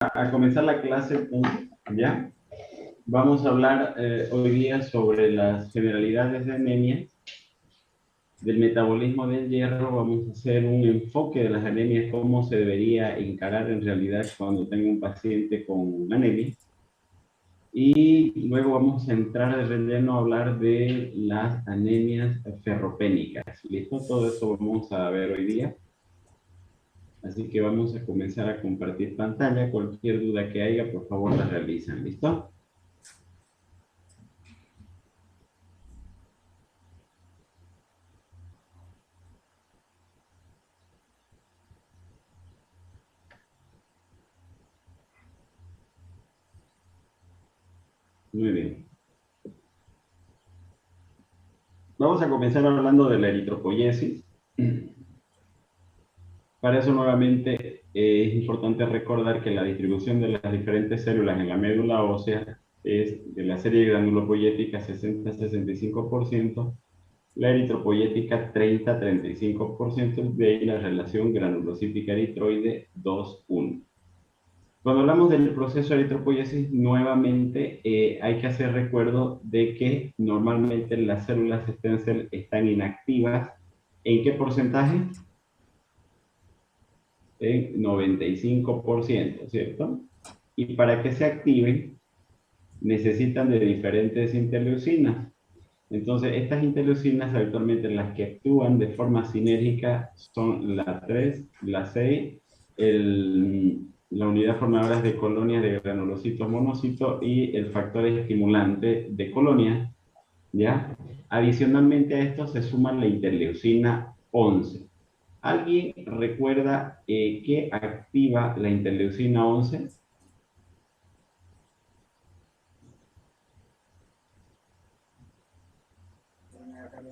a comenzar la clase, entonces, ¿ya? Vamos a hablar hoy día sobre las generalidades de anemia, del metabolismo del hierro. Vamos a hacer un enfoque de las anemias, cómo se debería encarar en realidad cuando tenga un paciente con anemia. Y luego vamos a entrar de relleno a hablar de las anemias ferropénicas. ¿Listo? Todo eso vamos a ver hoy día. Así que vamos a comenzar a compartir pantalla. Cualquier duda que haya, por favor, la realizan. ¿Listo? Muy bien. Vamos a comenzar hablando de la eritropoyesis. Para eso, nuevamente, es importante recordar que la distribución de las diferentes células en la médula ósea es de la serie granulopoyética 60-65%, la eritropoyética 30-35%, de ahí la relación granulocítica eritroide 2-1. Cuando hablamos del proceso de eritropoyesis, nuevamente hay que hacer recuerdo de que normalmente las células stem cell están inactivas. ¿En qué porcentaje? En 95%, ¿cierto? Y para que se activen, necesitan de diferentes interleucinas. Entonces, estas interleucinas habitualmente las que actúan de forma sinérgica son la 3, la 6, la unidad formadora de colonias de granulocitos monocitos y el factor estimulante de colonias, ¿ya? Adicionalmente a esto se suma la interleucina 11. ¿Alguien recuerda qué activa la interleucina 11?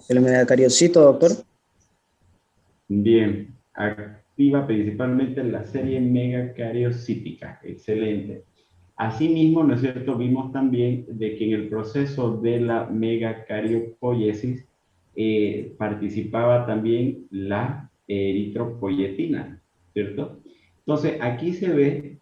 El megacariocito, doctor. Bien, activa principalmente la serie megacariocítica. Excelente. Asimismo, ¿no es cierto? Vimos también de que en el proceso de la megacariopoiesis participaba también la eritropoyetina, ¿cierto? Entonces, aquí se ve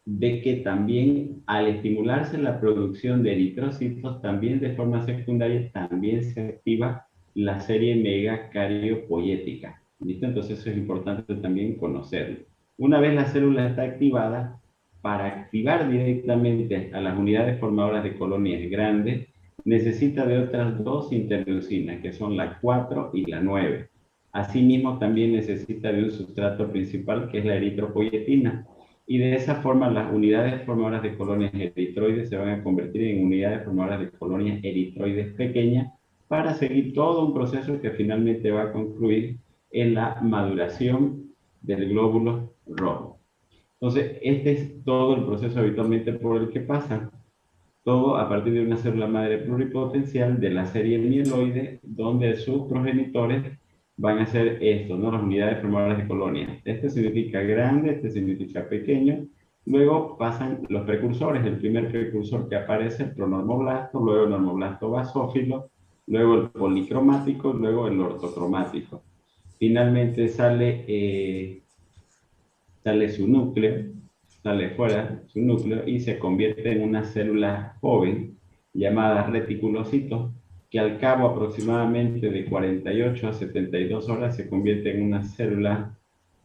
de que también al estimularse la producción de eritrocitos, también de forma secundaria, también se activa la serie megacariopoyética. ¿Listo? Entonces eso es importante también conocerlo. Una vez la célula está activada, para activar directamente a las unidades formadoras de colonias grandes, necesita de otras dos interleucinas, que son la 4 y la 9. Asimismo, también necesita de un sustrato principal, que es la eritropoyetina. Y de esa forma las unidades formadoras de colonias eritroides se van a convertir en unidades formadoras de colonias eritroides pequeñas para seguir todo un proceso que finalmente va a concluir en la maduración del glóbulo rojo. Entonces, este es todo el proceso habitualmente por el que pasa. Todo a partir de una célula madre pluripotencial de la serie mieloide, donde sus progenitores van a ser estos, ¿no? Las unidades formadoras de colonias. Este significa grande, este significa pequeño. Luego pasan los precursores. El primer precursor que aparece, el pronormoblasto, luego el normoblasto basófilo, luego el policromático, luego el ortocromático. Finalmente sale su núcleo, sale fuera su núcleo y se convierte en una célula joven llamada reticulocito, que al cabo aproximadamente de 48 a 72 horas se convierte en una célula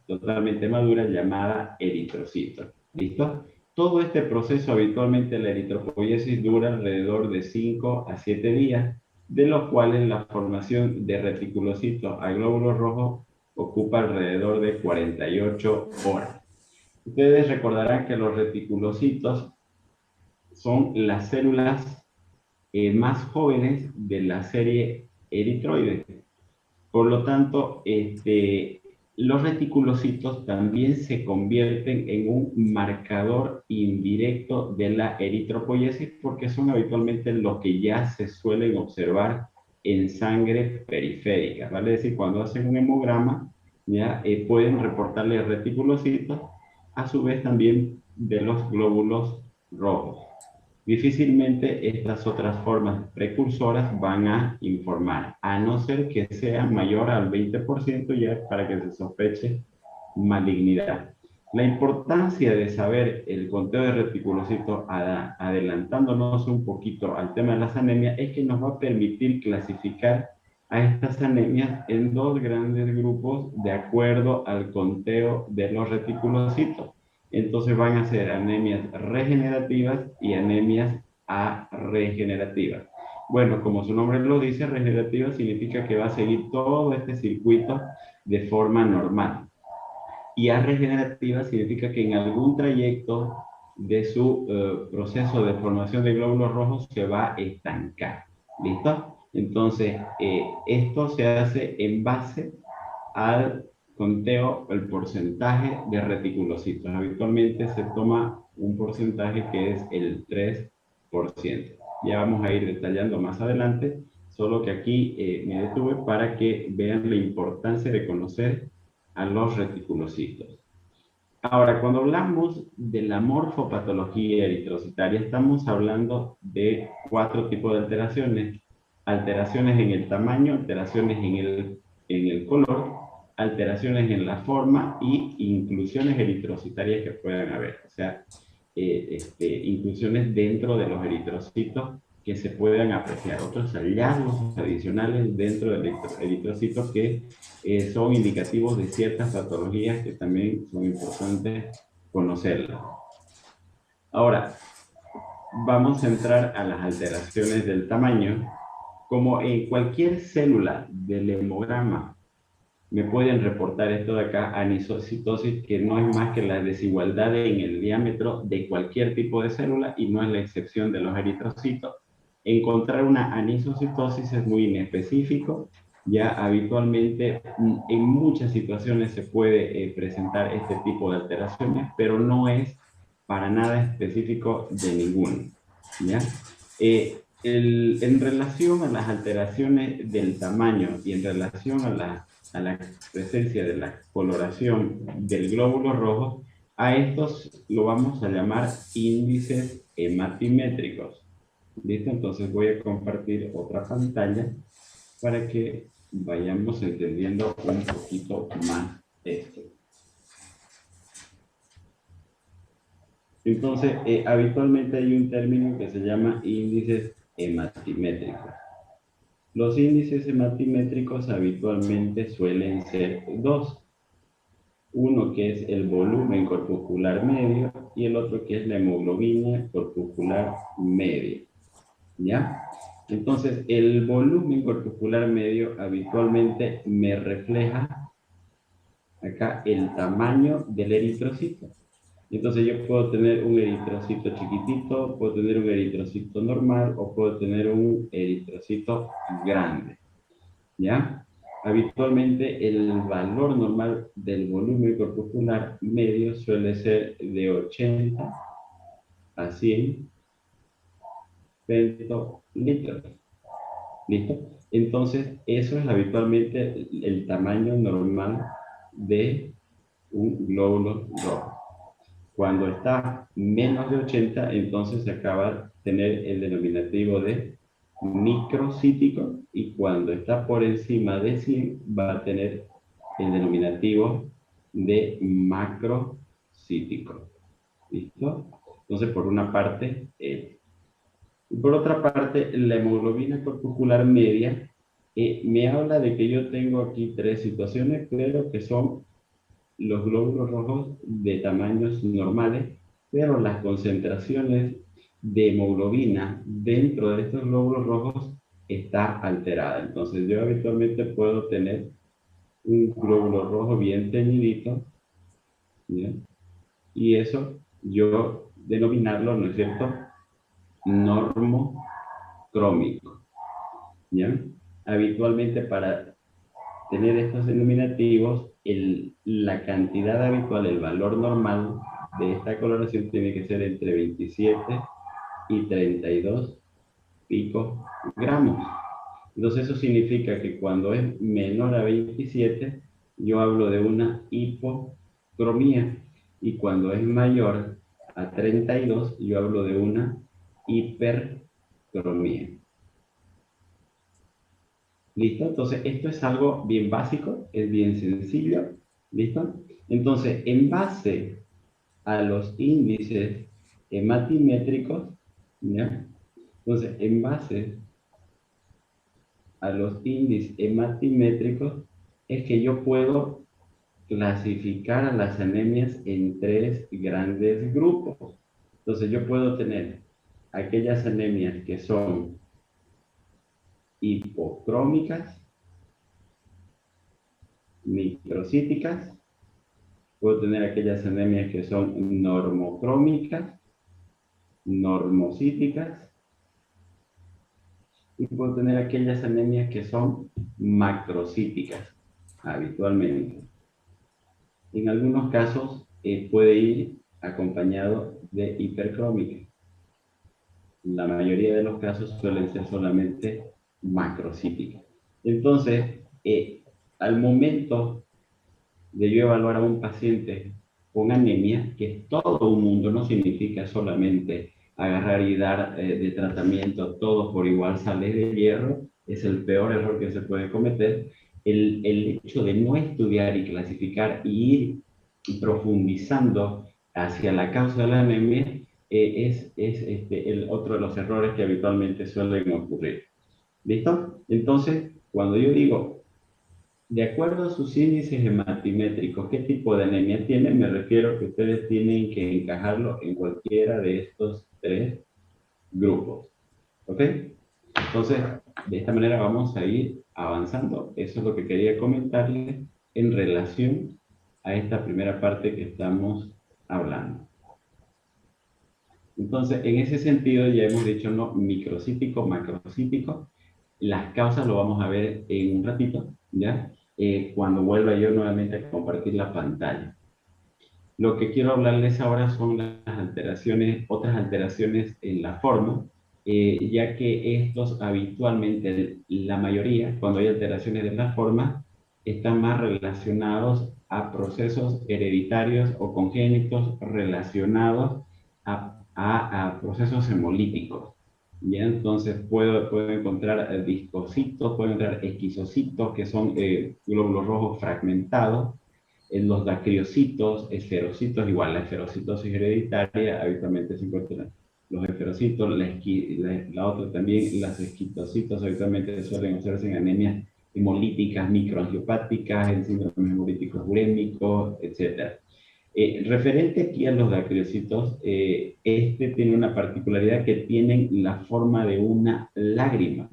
totalmente madura llamada eritrocito. ¿Listo? Todo este proceso habitualmente la eritropoiesis dura alrededor de 5 a 7 días, de los cuales la formación de reticulocitos a glóbulos rojos ocupa alrededor de 48 horas. Ustedes recordarán que los reticulocitos son las células más jóvenes de la serie eritroide. Por lo tanto, los reticulocitos también se convierten en un marcador indirecto de la eritropoiesis porque son habitualmente los que ya se suelen observar en sangre periférica. ¿Vale? Es decir, cuando hacen un hemograma, ya pueden reportarle reticulocitos, a su vez también de los glóbulos rojos. Difícilmente estas otras formas precursoras van a informar, a no ser que sea mayor al 20% ya para que se sospeche malignidad. La importancia de saber el conteo de reticulocitos, adelantándonos un poquito al tema de las anemias, es que nos va a permitir clasificar a estas anemias en dos grandes grupos de acuerdo al conteo de los reticulocitos. Entonces van a ser anemias regenerativas y anemias arregenerativas. Bueno, como su nombre lo dice, regenerativa significa que va a seguir todo este circuito de forma normal. Y regenerativa significa que en algún trayecto de su proceso de formación de glóbulos rojos se va a estancar. ¿Listo? Entonces, esto se hace en base al conteo, el porcentaje de reticulocitos. Habitualmente se toma un porcentaje que es el 3%. Ya vamos a ir detallando más adelante, solo que aquí me detuve para que vean la importancia de conocer a los reticulocitos. Ahora, cuando hablamos de la morfopatología eritrocitaria, estamos hablando de 4 tipos de alteraciones. Alteraciones en el tamaño, alteraciones en el color, alteraciones en la forma y inclusiones eritrocitarias que puedan haber. O sea, inclusiones dentro de los eritrocitos que se puedan apreciar. Otros hallazgos adicionales dentro del eritrocito que son indicativos de ciertas patologías que también son importantes conocerlas. Ahora, vamos a entrar a las alteraciones del tamaño. Como en cualquier célula del hemograma, me pueden reportar esto de acá, anisocitosis, que no es más que la desigualdad en el diámetro de cualquier tipo de célula y no es la excepción de los eritrocitos. Encontrar una anisocitosis es muy inespecífico. Ya habitualmente en muchas situaciones se puede presentar este tipo de alteraciones, pero no es para nada específico de ninguna. ¿Ya? En relación a las alteraciones del tamaño y en relación a la presencia de la coloración del glóbulo rojo, a estos lo vamos a llamar índices hematimétricos. ¿Listo? Entonces voy a compartir otra pantalla para que vayamos entendiendo un poquito más esto. Entonces, habitualmente hay un término que se llama índices hematimétricos. Los índices hematimétricos habitualmente suelen ser dos. Uno que es el volumen corpuscular medio y el otro que es la hemoglobina corpuscular media. ¿Ya? Entonces, el volumen corpuscular medio habitualmente me refleja acá el tamaño del eritrocito. Entonces yo puedo tener un eritrocito chiquitito, puedo tener un eritrocito normal o puedo tener un eritrocito grande. ¿Ya? Habitualmente el valor normal del volumen corpuscular medio suele ser de 80 a 100 litros. ¿Listo? Entonces, eso es habitualmente el tamaño normal de un glóbulo rojo. Cuando está menos de 80, entonces se acaba de tener el denominativo de microcítico, y cuando está por encima de 100 va a tener el denominativo de macrocítico. ¿Listo? Entonces, por una parte, y por otra parte, la hemoglobina corpuscular media me habla de que yo tengo aquí 3 situaciones, pero que son los glóbulos rojos de tamaños normales, pero las concentraciones de hemoglobina dentro de estos glóbulos rojos está alterada. Entonces yo habitualmente puedo tener un glóbulo rojo bien teñidito, ¿ya? Y eso yo denominarlo, ¿no es cierto?, normocrómico, ¿ya? Habitualmente para tener estos denominativos, la cantidad habitual, el valor normal de esta coloración tiene que ser entre 27 y 32 picogramos. Entonces eso significa que cuando es menor a 27, yo hablo de una hipocromía, y cuando es mayor a 32, yo hablo de una hipercromía. ¿Listo? Entonces, esto es algo bien básico, es bien sencillo. ¿Listo? Entonces, en base a los índices hematimétricos, ¿ya? Entonces, en base a los índices hematimétricos, es que yo puedo clasificar a las anemias en tres grandes grupos. Entonces, yo puedo tener aquellas anemias que son hipocrómicas, microcíticas, puedo tener aquellas anemias que son normocrómicas, normocíticas, y puedo tener aquellas anemias que son macrocíticas, habitualmente. En algunos casos puede ir acompañado de hipercrómica. La mayoría de los casos suelen ser solamente macrocíticas. Entonces, al momento de yo evaluar a un paciente con anemia, que es todo un mundo, no significa solamente agarrar y dar de tratamiento todo por igual, sales de hierro, es el peor error que se puede cometer. El hecho de no estudiar y clasificar y ir profundizando hacia la causa de la anemia es el otro de los errores que habitualmente suelen ocurrir. ¿Listo? Entonces, cuando yo digo de acuerdo a sus índices hematimétricos, ¿qué tipo de anemia tienen? Me refiero a que ustedes tienen que encajarlo en cualquiera de estos tres grupos. ¿Ok? Entonces, de esta manera vamos a ir avanzando. Eso es lo que quería comentarles en relación a esta primera parte que estamos hablando. Entonces, en ese sentido, ya hemos dicho no microcítico, macrocítico. Las causas lo vamos a ver en un ratito, ¿ya? Cuando vuelva yo nuevamente a compartir la pantalla. Lo que quiero hablarles ahora son las alteraciones, otras alteraciones en la forma, ya que estos habitualmente, la mayoría, cuando hay alteraciones de la forma, están más relacionados a procesos hereditarios o congénitos relacionados a procesos hemolíticos. ¿Ya? Entonces puedo encontrar discocitos, puedo encontrar esquizocitos, que son glóbulos rojos fragmentados, en los dacriocitos, esferocitos, igual la esferocitosis hereditaria, habitualmente se encuentran los esferocitos, la otra también, las esquitocitos, habitualmente suelen hacerse en anemias hemolíticas, microangiopáticas, en síndromes hemolíticos urémicos, etc. Referente aquí a los dacriocitos, este tiene una particularidad que tienen la forma de una lágrima,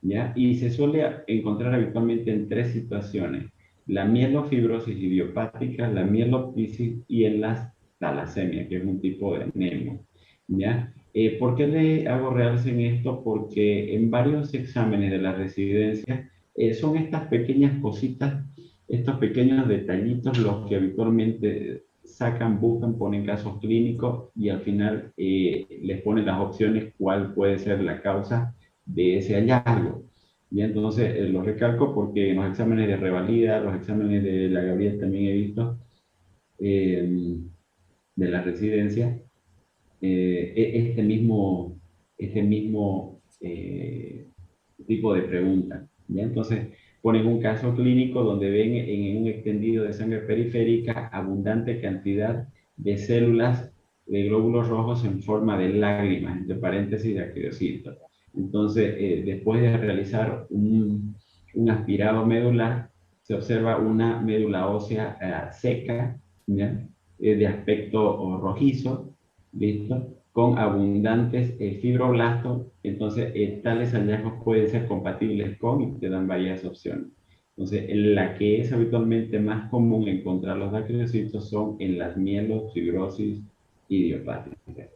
¿ya? Y se suele encontrar habitualmente en tres situaciones: la mielofibrosis idiopática, la mieloptisis y en las talasemia, que es un tipo de anemia, ¿ya? ¿Por qué le hago realce en esto? Porque en varios exámenes de la residencia son estas pequeñas cositas, estos pequeños detallitos los que habitualmente sacan, buscan, ponen casos clínicos y al final les ponen las opciones cuál puede ser la causa de ese hallazgo. Y entonces lo recalco porque en los exámenes de revalida, los exámenes de la Gabriel también he visto, de la residencia, este mismo tipo de pregunta. ¿Ya? Entonces ponen un caso clínico donde ven en un extendido de sangre periférica abundante cantidad de células de glóbulos rojos en forma de lágrimas, entre paréntesis de acriocitos. Entonces, después de realizar un aspirado medular, se observa una médula ósea seca, ¿ya? De aspecto rojizo, ¿listo? Con abundantes fibroblastos. Entonces, tales hallazgos pueden ser compatibles con y te dan varias opciones. Entonces, la que es habitualmente más común encontrar los dacriocitos son en las mielofibrosis idiopáticas.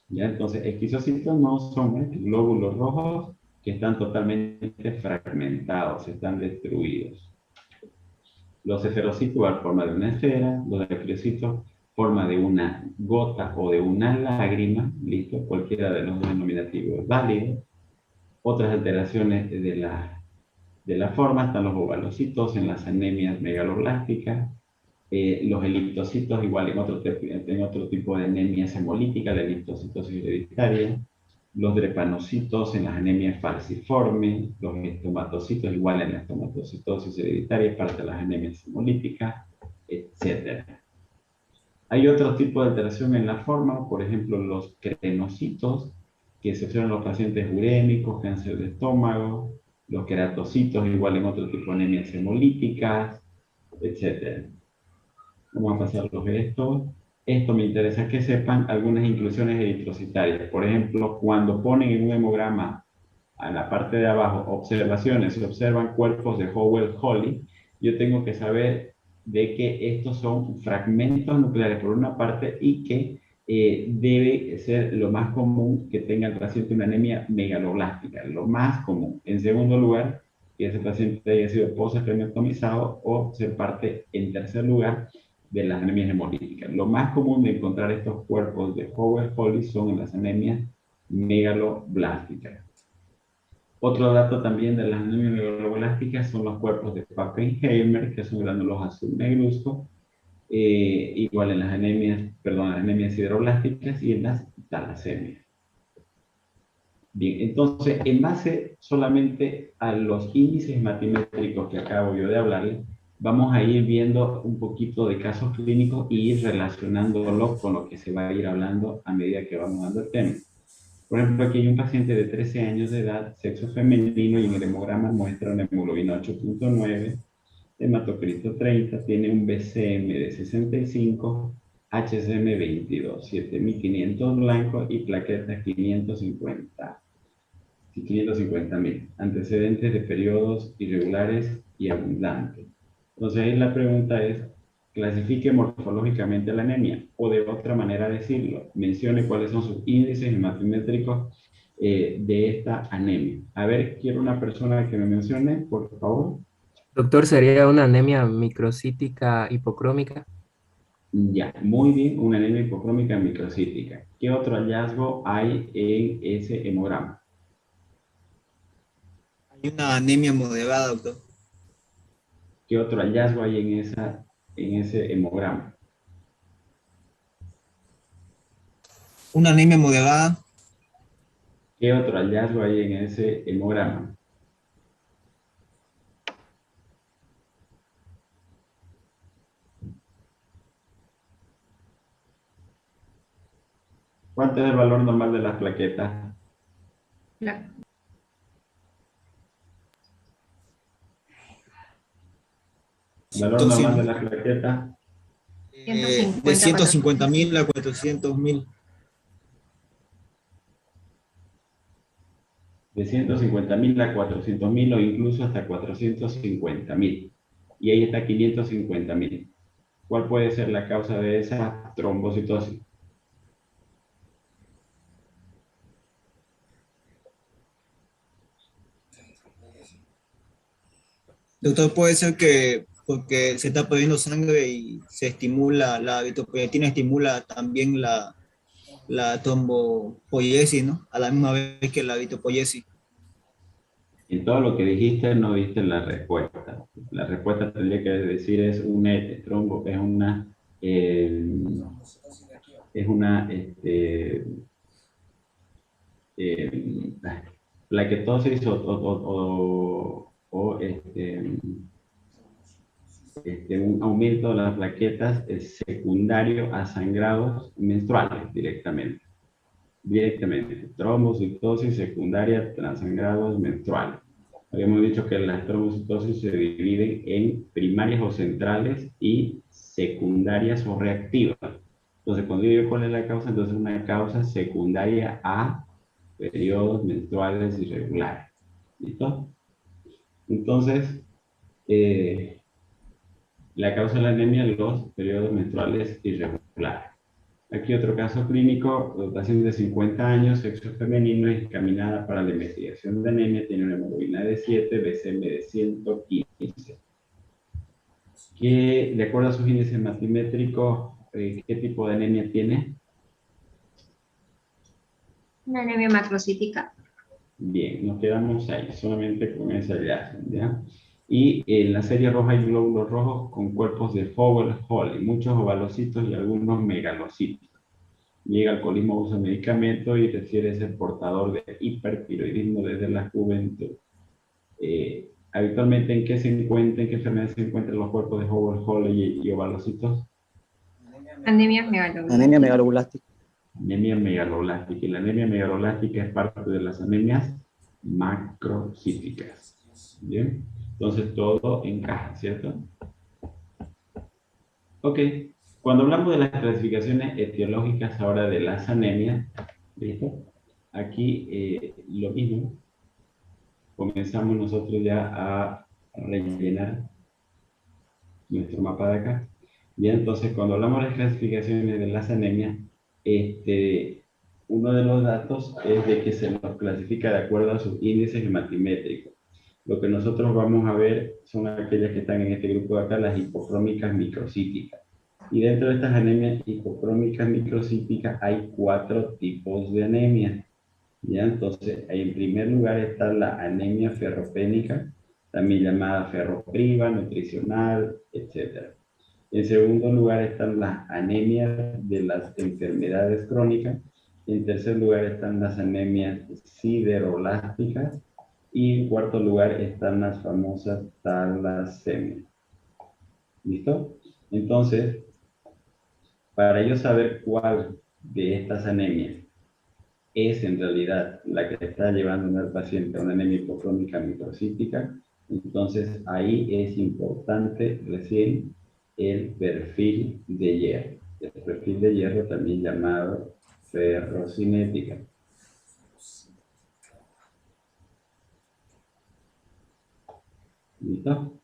¿Ya? Entonces, esquizocitos no son glóbulos rojos que están totalmente fragmentados, están destruidos. Los esferocitos igual forma de una esfera, los dacriocitos forma de una gota o de una lágrima, listo, cualquiera de los denominativos es válido. Otras alteraciones de la forma están los ovalocitos en las anemias megaloblásticas, los eliptocitos igual en otro tipo de anemias hemolíticas, la eliptocitosis hereditaria, los drepanocitos en las anemias falciformes, los estomatocitos igual en la estomatocitosis hereditaria, parte de las anemias hemolíticas, etc. Hay otro tipo de alteración en la forma, por ejemplo, los crenocitos, que se observan en los pacientes urémicos, cáncer de estómago, los queratocitos, igual en otro tipo de anemias hemolíticas, etc. Vamos a pasarlos esto. Esto me interesa que sepan algunas inclusiones eritrocitarias. Por ejemplo, cuando ponen en un hemograma a la parte de abajo observaciones, se observan cuerpos de Howell-Holly, yo tengo que saber de que estos son fragmentos nucleares por una parte y que debe ser lo más común que tenga el paciente una anemia megaloblástica, lo más común. En segundo lugar, que ese paciente haya sido post-esplenectomizado o ser parte, en tercer lugar, de las anemias hemolíticas. Lo más común de encontrar estos cuerpos de Howell-Holly son en las anemias megaloblásticas. Otro dato también de las anemias megaloblásticas son los cuerpos de Pappenheimer, que son gránulos azul negruzco, igual en las anemias, perdón, las anemias sideroblásticas y en las talasemias. Bien, entonces, en base solamente a los índices matimétricos que acabo yo de hablarles, vamos a ir viendo un poquito de casos clínicos y ir relacionándolo con lo que se va a ir hablando a medida que vamos dando el tema. Por ejemplo, aquí hay un paciente de 13 años de edad, sexo femenino, y en el hemograma muestra una hemoglobina 8.9, hematocrito 30, tiene un BCM de 65, HCM 22, 7500 blancos y plaquetas 550 y 550.000. Antecedentes de periodos irregulares y abundantes. Entonces ahí la pregunta es, clasifique morfológicamente la anemia, o de otra manera decirlo, mencione cuáles son sus índices hematométricos de esta anemia. A ver, quiero una persona que me mencione, por favor. Doctor, ¿sería una anemia microcítica hipocrómica? Ya, muy bien, una anemia hipocrómica microcítica. ¿Qué otro hallazgo hay en ese hemograma? Hay una anemia moderada, doctor. ¿Qué otro hallazgo hay en ese hemograma? Una anemia moderada. ¿Qué otro hallazgo hay en ese hemograma? ¿Cuánto es el valor normal de las plaquetas? La- El valor normal de 100, las plaquetas, de 150 150.000 a 400.000. de 150.000 a 400.000 o incluso hasta 450.000. Y ahí está 550.000. ¿Cuál puede ser la causa de esa trombocitosis? Doctor, puede ser que porque se está perdiendo sangre y se estimula, la eritropoyetina estimula también la trombopoiesis, ¿no? A la misma vez que la eritropoiesis. En todo lo que dijiste no diste la respuesta. La respuesta tendría que decir es un trombo, es una eh, plaquetosis o un aumento de las plaquetas secundario a sangrados menstruales directamente. Directamente. Trombocitosis secundaria a sangrados menstruales. Habíamos dicho que las trombocitosis se dividen en primarias o centrales y secundarias o reactivas. Entonces, cuando yo digo cuál es la causa, entonces una causa secundaria a periodos menstruales irregulares. ¿Listo? Entonces, eh, la causa de la anemia, los periodos menstruales irregulares. Aquí otro caso clínico, paciente de 50 años, sexo femenino, examinada para la investigación de anemia, tiene una hemoglobina de 7, BCM de 115. ¿Qué, de acuerdo a sus índices matimétricos, qué tipo de anemia tiene? Una anemia macrocítica. Bien, nos quedamos ahí, solamente con esa hallazgo, ¿ya? Y en la serie roja hay glóbulos rojos con cuerpos de Howell-Holly, muchos ovalocitos y algunos megalocitos. Llega al alcoholismo, usa medicamentos y refiere ser portador de hipertiroidismo desde la juventud. Habitualmente, ¿en qué enfermedad se encuentran los cuerpos de Howell-Holly y ovalocitos? Anemia megaloblástica. Anemia megaloblástica. Anemia megaloblástica. Y la anemia megaloblástica es parte de las anemias macrocíticas. Bien, entonces todo encaja, ¿cierto? Ok, cuando hablamos de las clasificaciones etiológicas ahora de las anemias, ¿listo? Aquí lo mismo, comenzamos nosotros ya a rellenar nuestro mapa de acá. Bien, entonces cuando hablamos de las clasificaciones de las anemias, uno de los datos es de que se nos clasifica de acuerdo a sus índices hematimétricos. Lo que nosotros vamos a ver son aquellas que están en este grupo de acá, las hipocrómicas microcíticas. Y dentro de estas anemias hipocrómicas microcíticas hay 4 tipos de anemia. ¿Ya? Entonces, en primer lugar está la anemia ferropénica, también llamada ferropriva, nutricional, etc. En segundo lugar están las anemias de las enfermedades crónicas. En tercer lugar están las anemias sideroblásticas. Y en cuarto lugar están las famosas talasemias. ¿Listo? Entonces, para yo saber cuál de estas anemias es en realidad la que está llevando al paciente a una anemia hipocrómica microcítica, entonces ahí es importante recién el perfil de hierro. El perfil de hierro también llamado ferrocinética. ¿Listo?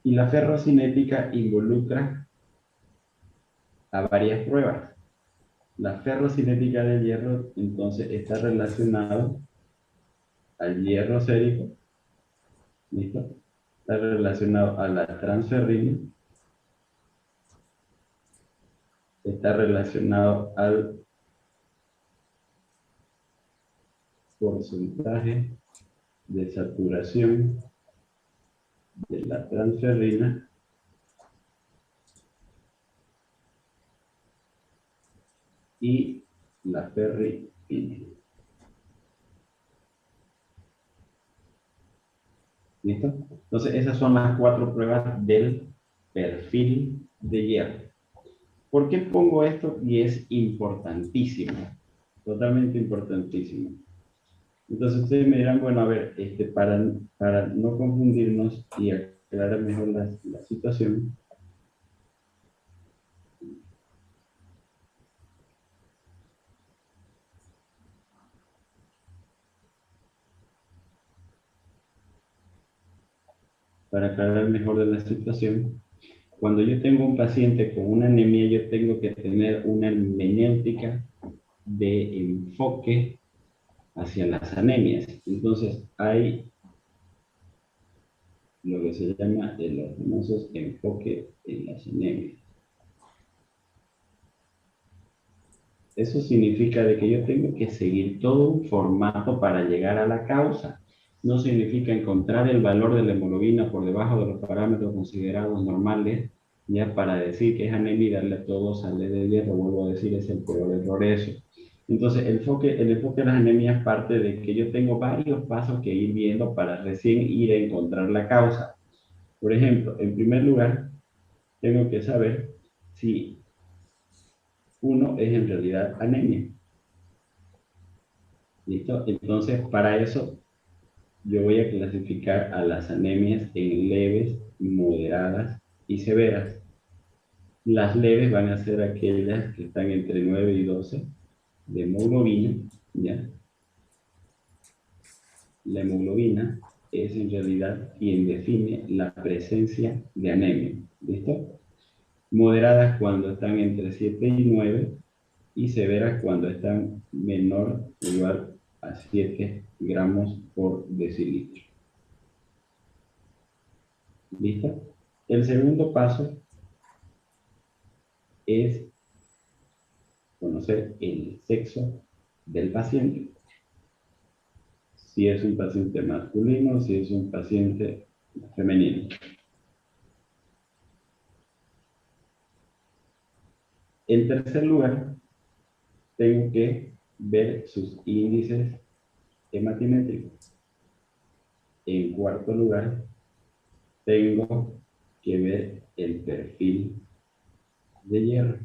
Y la ferrocinética involucra a varias pruebas. La ferrocinética del hierro, entonces, está relacionado al hierro sérico, ¿listo? Está relacionado a la transferrina, está relacionado al porcentaje de saturación de la transferrina y la ferritina. ¿Listo? Entonces, esas son las 4 pruebas del perfil de hierro. ¿Por qué pongo esto? Y es importantísimo, totalmente importantísimo. Entonces, ustedes me dirán, bueno, a ver, para no confundirnos y aclarar mejor la situación, para aclarar mejor de la situación, cuando yo tengo un paciente con una anemia, yo tengo que tener una hermenéutica de enfoque hacia las anemias. Entonces, hay lo que se llama los famosos enfoque en las anemias. Eso significa de que yo tengo que seguir todo un formato para llegar a la causa. No significa encontrar el valor de la hemoglobina por debajo de los parámetros considerados normales, ya para decir que es anemia y darle a todos sale de hierro, vuelvo a decir, es el peor error eso. Entonces, el enfoque de las anemias parte de que yo tengo varios pasos que ir viendo para recién ir a encontrar la causa. Por ejemplo, en primer lugar, tengo que saber si uno es en realidad anemia. ¿Listo? Entonces, para eso, yo voy a clasificar a las anemias en leves, moderadas y severas. Las leves van a ser aquellas que están entre 9 y 12 de hemoglobina, ¿ya? La hemoglobina es en realidad quien define la presencia de anemia, ¿listo? Moderadas cuando están entre 7 y 9 y severas cuando están menor o igual a 7 gramos por decilitro. ¿Listo? El segundo paso es conocer el sexo del paciente. Si es un paciente masculino, si es un paciente femenino. En tercer lugar, tengo que ver sus índices hematimétricos. En cuarto lugar, tengo que ver el perfil de hierro.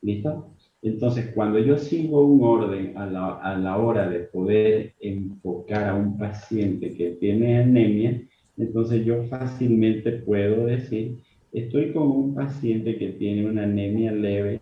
¿Listo? Entonces, cuando yo sigo un orden a la hora de poder enfocar a un paciente que tiene anemia, entonces yo fácilmente puedo decir, estoy con un paciente que tiene una anemia leve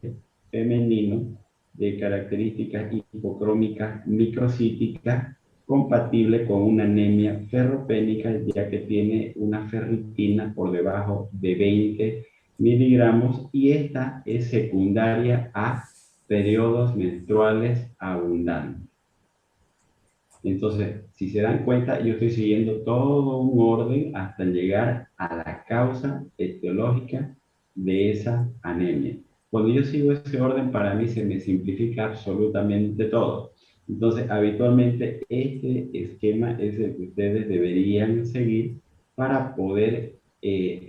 femenino de características hipocrómicas microcíticas compatible con una anemia ferropénica, ya que tiene una ferritina por debajo de 20 miligramos y esta es secundaria a periodos menstruales abundantes. Entonces, si se dan cuenta, yo estoy siguiendo todo un orden hasta llegar a la causa etiológica de esa anemia. Cuando yo sigo ese orden, para mí se me simplifica absolutamente todo. Entonces, habitualmente este esquema es el que ustedes deberían seguir para poder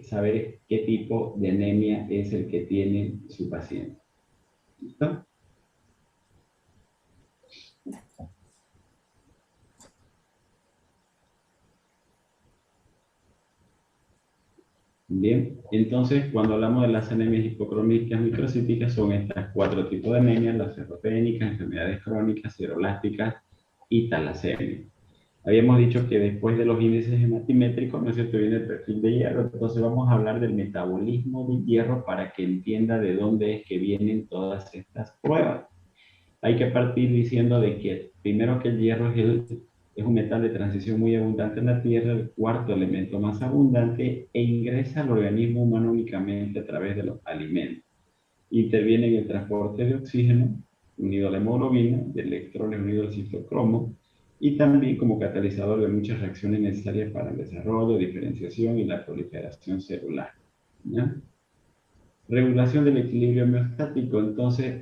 saber qué tipo de anemia es el que tiene su paciente. ¿Listo? Bien, entonces cuando hablamos de las anemias hipocromíticas microcíticas son estas 4 tipos de anemias: las ferropénicas, enfermedades crónicas, siderolásticas y talasemia. Habíamos dicho que después de los índices hematimétricos, ¿no es cierto?, viene el perfil de hierro. Entonces vamos a hablar del metabolismo del hierro para que entienda de dónde es que vienen todas estas pruebas. Hay que partir diciendo de que primero que el hierro es un metal de transición muy abundante en la Tierra, el cuarto elemento más abundante, e ingresa al organismo humano únicamente a través de los alimentos. Interviene en el transporte de oxígeno unido a la hemoglobina, de electrones unidos al citocromo, y también como catalizador de muchas reacciones necesarias para el desarrollo, diferenciación y la proliferación celular. ¿Ya? Regulación del equilibrio homeostático. Entonces,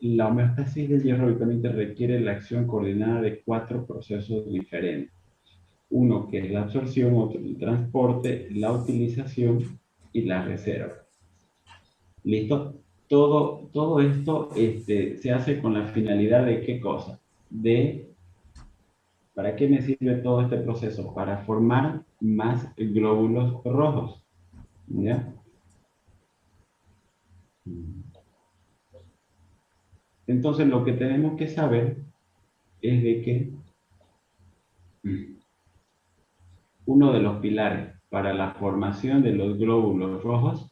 la homeostasis del hierro habitualmente requiere la acción coordinada de 4 procesos diferentes. Uno que es la absorción, otro el transporte, la utilización y la reserva. ¿Listo? Todo esto se hace con la finalidad de ¿qué cosa? ¿Para qué me sirve todo este proceso? Para formar más glóbulos rojos. ¿Ya? Entonces, lo que tenemos que saber es de que uno de los pilares para la formación de los glóbulos rojos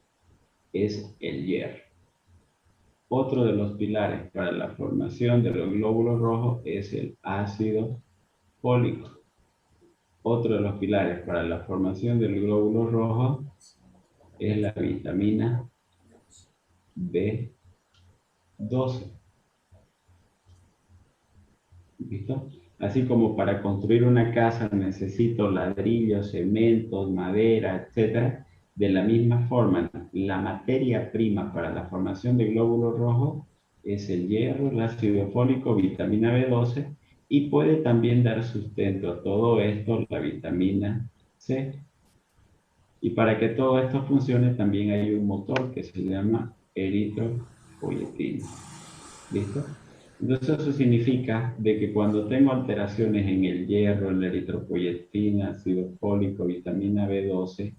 es el hierro. Otro de los pilares para la formación de los glóbulos rojos es el ácido fólico. Otro de los pilares para la formación del glóbulo rojo es la vitamina B12. ¿Listo? Así como para construir una casa necesito ladrillos, cementos, madera, etc. De la misma forma, la materia prima para la formación de glóbulos rojos es el hierro, el ácido fólico, vitamina B12, y puede también dar sustento a todo esto la vitamina C. Y para que todo esto funcione también hay un motor que se llama eritropoyetina. ¿Listo? Entonces eso significa de que cuando tengo alteraciones en el hierro, en la eritropoyetina, ácido fólico, vitamina B12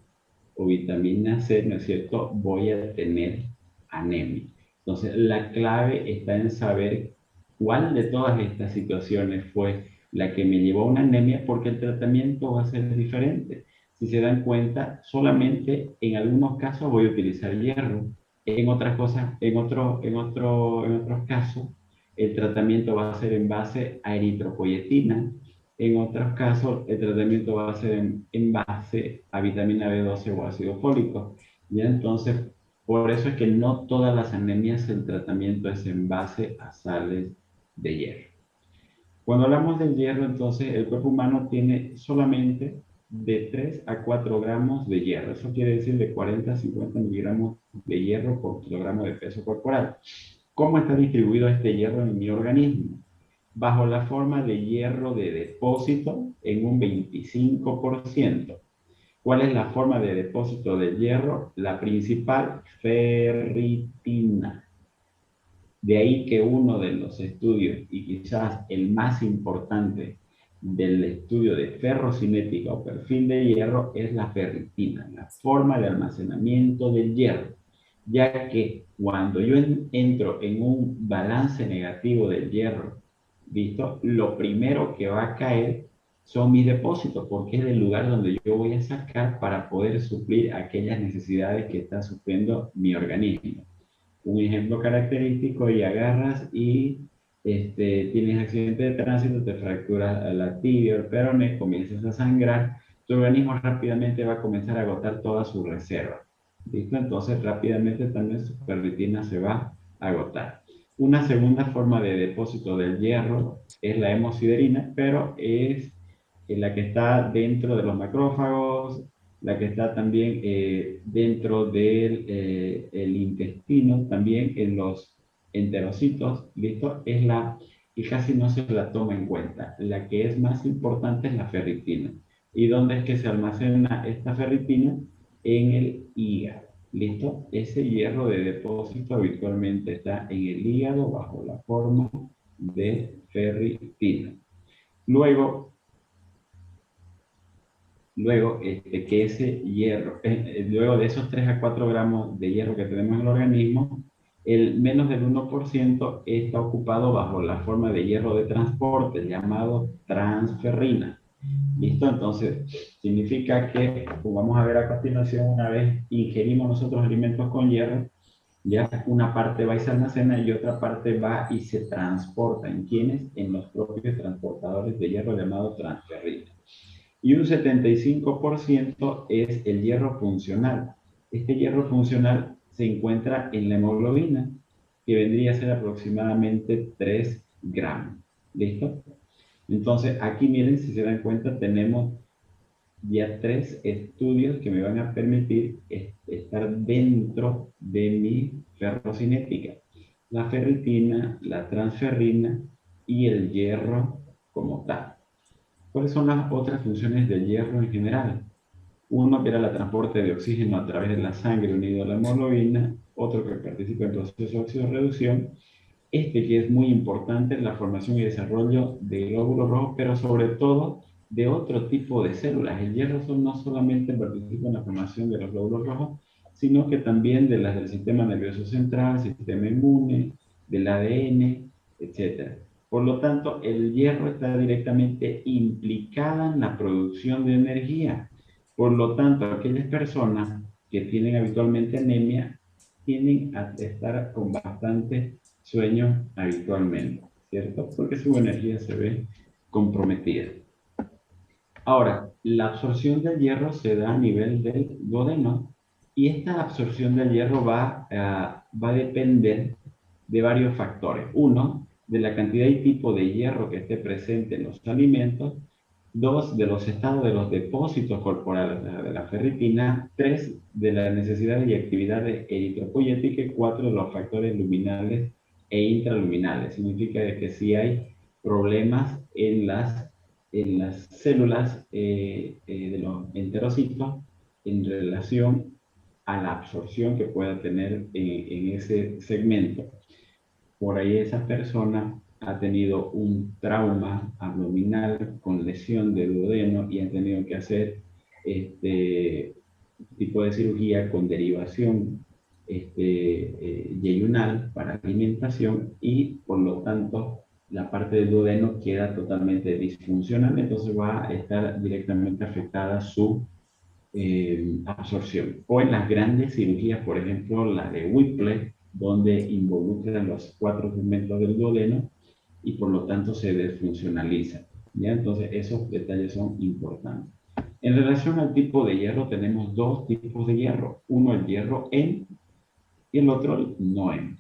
o vitamina C, ¿no es cierto?, voy a tener anemia. Entonces la clave está en saber cuál de todas estas situaciones fue la que me llevó a una anemia, porque el tratamiento va a ser diferente. Si se dan cuenta, solamente en algunos casos voy a utilizar hierro, en otras cosas, en otros casos, el tratamiento va a ser en base a eritropoyetina. En otros casos, el tratamiento va a ser en base a vitamina B12 o ácido fólico. ¿Ya? Entonces, por eso es que no todas las anemias el tratamiento es en base a sales de hierro. Cuando hablamos del hierro, entonces, el cuerpo humano tiene solamente de 3 a 4 gramos de hierro. Eso quiere decir de 40 a 50 miligramos de hierro por kilogramo de peso corporal. ¿Cómo está distribuido este hierro en mi organismo? Bajo la forma de hierro de depósito en un 25%. ¿Cuál es la forma de depósito del hierro? La principal, ferritina. De ahí que uno de los estudios, y quizás el más importante del estudio de ferrocinética o perfil de hierro, es la ferritina, la forma de almacenamiento del hierro. ya que cuando yo entro en un balance negativo del hierro, ¿listo? Lo primero que va a caer son mis depósitos, porque es el lugar donde yo voy a sacar para poder suplir aquellas necesidades que está sufriendo mi organismo. Un ejemplo característico, y agarras y tienes accidente de tránsito, te fracturas la tibia, el peroné, comienzas a sangrar, tu organismo rápidamente va a comenzar a agotar toda su reserva. ¿Listo? Entonces rápidamente también su ferritina se va a agotar. Una segunda forma de depósito del hierro es la hemosiderina, pero es la que está dentro de los macrófagos, la que está también dentro del el intestino, también en los enterocitos, ¿listo? Es la que casi no se la toma en cuenta. La que es más importante es la ferritina. ¿Y dónde es que se almacena esta ferritina? En el hígado, ¿listo? Ese hierro de depósito habitualmente está en el hígado bajo la forma de ferritina. Luego, que ese hierro, luego de esos 3 a 4 gramos de hierro que tenemos en el organismo, el menos del 1% está ocupado bajo la forma de hierro de transporte llamado transferrina. ¿Listo? Entonces, significa que, como vamos a ver a continuación, una vez ingerimos nosotros alimentos con hierro, ya una parte va y se almacena y otra parte va y se transporta. ¿En quiénes? En los propios transportadores de hierro llamado transferrina. Y un 75% es el hierro funcional. Este hierro funcional se encuentra en la hemoglobina, que vendría a ser aproximadamente 3 gramos. ¿Listo? Entonces, aquí miren, si se dan cuenta, tenemos ya 3 estudios que me van a permitir estar dentro de mi ferrocinética. La ferritina, la transferrina y el hierro como tal. ¿Cuáles son las otras funciones del hierro en general? Uno que era el transporte de oxígeno a través de la sangre unido a la hemoglobina, otro que participa en el proceso de oxidorreducción, que es muy importante en la formación y desarrollo de glóbulos rojos, pero sobre todo de otro tipo de células. El hierro no solamente participa en la formación de los glóbulos rojos, sino que también de las del sistema nervioso central, sistema inmune, del ADN, etc. Por lo tanto, el hierro está directamente implicado en la producción de energía. Por lo tanto, aquellas personas que tienen habitualmente anemia tienden a estar con bastante sueño habitualmente, ¿cierto? Porque su energía se ve comprometida. Ahora, la absorción del hierro se da a nivel del duodeno y esta absorción del hierro va a depender de varios factores. Uno, de la cantidad y tipo de hierro que esté presente en los alimentos. Dos, de los estados de los depósitos corporales de la ferritina. Tres, de las necesidades y actividades eritropoyética. Y cuatro, de los factores luminales e intraluminales. Significa que si hay problemas en las células de los enterocitos en relación a la absorción que pueda tener en ese segmento. Por ahí esa persona ha tenido un trauma abdominal con lesión de duodeno y ha tenido que hacer este tipo de cirugía con derivación yeyunal para alimentación y por lo tanto la parte del duodeno queda totalmente disfuncional, entonces va a estar directamente afectada su absorción. O en las grandes cirugías, por ejemplo, la de Whipple, donde involucran los 4 segmentos del duodeno y por lo tanto se desfuncionaliza. ¿Ya? Entonces, esos detalles son importantes. En relación al tipo de hierro, tenemos 2 tipos de hierro. Uno, el hierro en y el otro, el no en.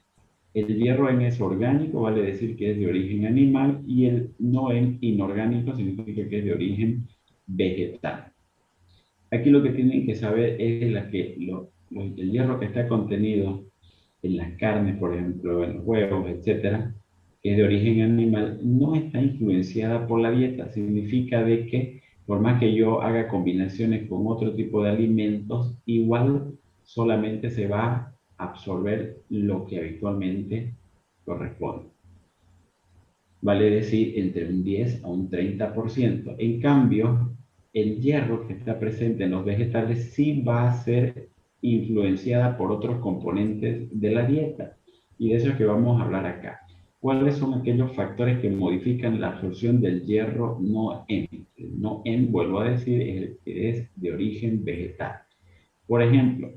El hierro en es orgánico, vale decir que es de origen animal, y el no en inorgánico significa que es de origen vegetal. Aquí lo que tienen que saber es el hierro que está contenido en las carnes, por ejemplo, en los huevos, etcétera, que es de origen animal, no está influenciada por la dieta. Significa de que por más que yo haga combinaciones con otro tipo de alimentos, igual solamente se va a absorber lo que habitualmente corresponde. Vale decir entre un 10 a un 30%. En cambio, el hierro que está presente en los vegetales sí va a ser influenciada por otros componentes de la dieta. Y de eso es que vamos a hablar acá. ¿Cuáles son aquellos factores que modifican la absorción del hierro no N? El no N, vuelvo a decir, es el que es de origen vegetal. Por ejemplo,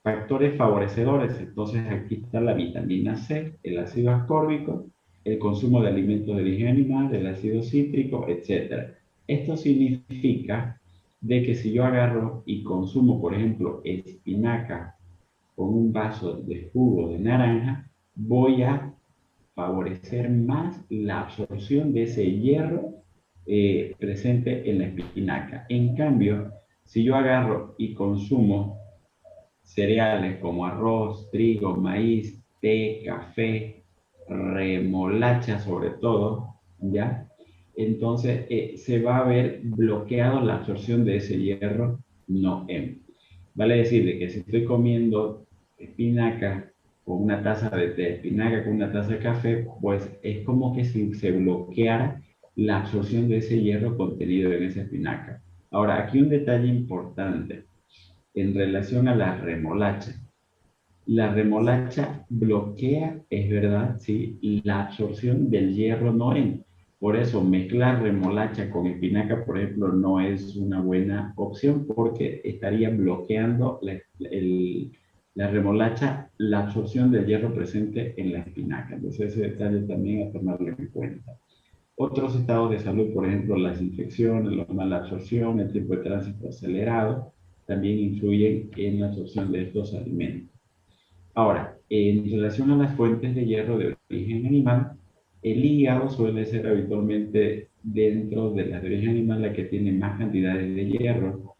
factores favorecedores. Entonces aquí está la vitamina C, el ácido ascórbico, el consumo de alimentos de origen animal, el ácido cítrico, etc. Esto significa de que si yo agarro y consumo, por ejemplo, espinaca con un vaso de jugo de naranja, voy a favorecer más la absorción de ese hierro presente en la espinaca. En cambio, si yo agarro y consumo cereales como arroz, trigo, maíz, té, café, remolacha sobre todo, ¿ya? Entonces se va a ver bloqueado la absorción de ese hierro no M. Vale decir de que si estoy comiendo espinaca con una taza de té, espinaca con una taza de café, pues es como que si se bloqueara la absorción de ese hierro contenido en esa espinaca. Ahora, aquí un detalle importante en relación a la remolacha. La remolacha bloquea, es verdad, sí, la absorción del hierro noen. Por eso mezclar remolacha con espinaca, por ejemplo, no es una buena opción porque estaría bloqueando la remolacha la absorción del hierro presente en la espinaca. Entonces ese detalle también a tomarlo en cuenta. Otros estados de salud, por ejemplo, las infecciones, la mala absorción, el tiempo de tránsito acelerado, también influyen en la absorción de estos alimentos. Ahora, en relación a las fuentes de hierro de origen animal, el hígado suele ser habitualmente dentro de las de origen animal la que tiene más cantidades de hierro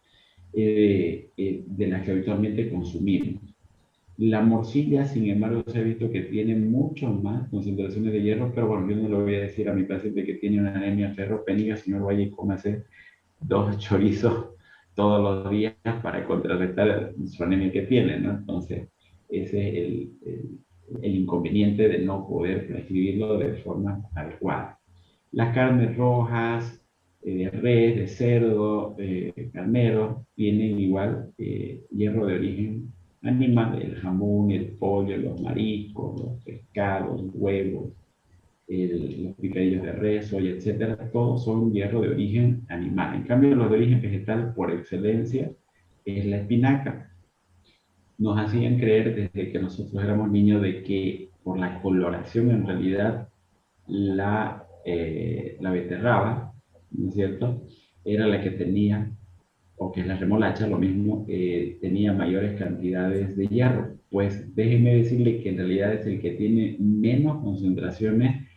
de las que habitualmente consumimos. La morcilla, sin embargo, se ha visto que tiene mucho más concentraciones de hierro, pero bueno, yo no le voy a decir a mi paciente que tiene una anemia ferropénica, señor, vaya y cómase 2 chorizos todos los días para contrarrestar su anemia que tiene, ¿no? Entonces, ese es el inconveniente de no poder prescribirlo de forma adecuada. Las carnes rojas, de res, de cerdo, carnero, tienen igual hierro de origen animal, el jamón, el pollo, los mariscos, los pescados, huevos, los picadillos de res, soya, etcétera, todos son hierro de origen animal. En cambio, los de origen vegetal, por excelencia, es la espinaca. Nos hacían creer desde que nosotros éramos niños de que por la coloración en realidad la beterraba, ¿no es cierto? Era la que tenía, o que es la remolacha, lo mismo, tenía mayores cantidades de hierro. Pues déjeme decirle que en realidad es el que tiene menos concentraciones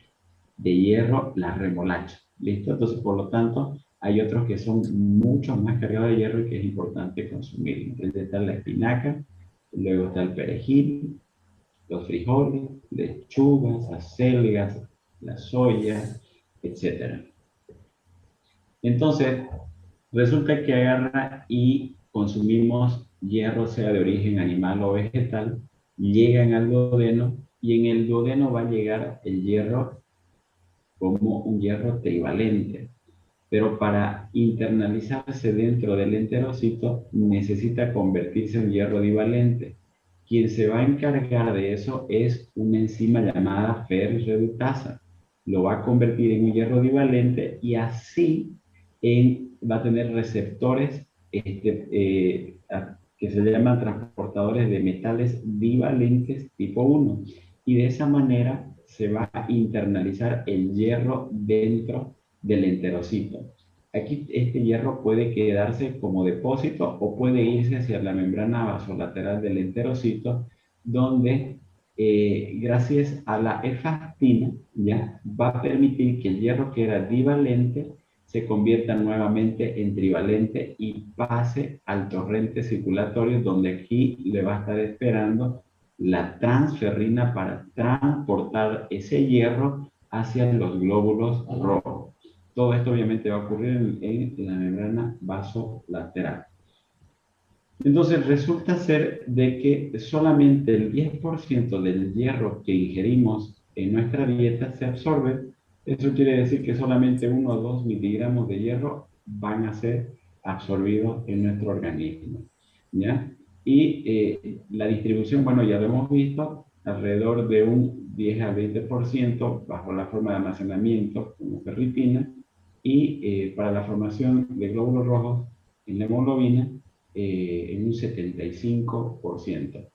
de hierro, la remolacha. ¿Listo? Entonces, por lo tanto, hay otros que son mucho más cargados de hierro y que es importante consumir. Entonces está la espinaca, luego está el perejil, los frijoles, lechugas, acelgas, la soya, etc. Entonces, resulta que agarra y consumimos hierro, sea de origen animal o vegetal, llegan al duodeno y en el duodeno va a llegar el hierro como un hierro trivalente. Pero para internalizarse dentro del enterocito necesita convertirse en hierro divalente. Quien se va a encargar de eso es una enzima llamada ferrirredutasa. Lo va a convertir en un hierro divalente y así va a tener receptores que se llaman transportadores de metales divalentes tipo 1. Y de esa manera se va a internalizar el hierro dentro del enterocito. Aquí este hierro puede quedarse como depósito o puede irse hacia la membrana vasolateral del enterocito, donde gracias a la efactina ya va a permitir que el hierro que era divalente se convierta nuevamente en trivalente y pase al torrente circulatorio, donde aquí le va a estar esperando la transferrina para transportar ese hierro hacia los glóbulos rojos. Todo esto obviamente va a ocurrir en la membrana vasolateral. Entonces resulta ser de que solamente el 10% del hierro que ingerimos en nuestra dieta se absorbe. Eso quiere decir que solamente 1 o 2 miligramos de hierro van a ser absorbidos en nuestro organismo, ¿ya? Y la distribución, bueno, ya lo hemos visto, alrededor de un 10 a 20% bajo la forma de almacenamiento como ferritina, y para la formación de glóbulos rojos en la hemoglobina en un 75%.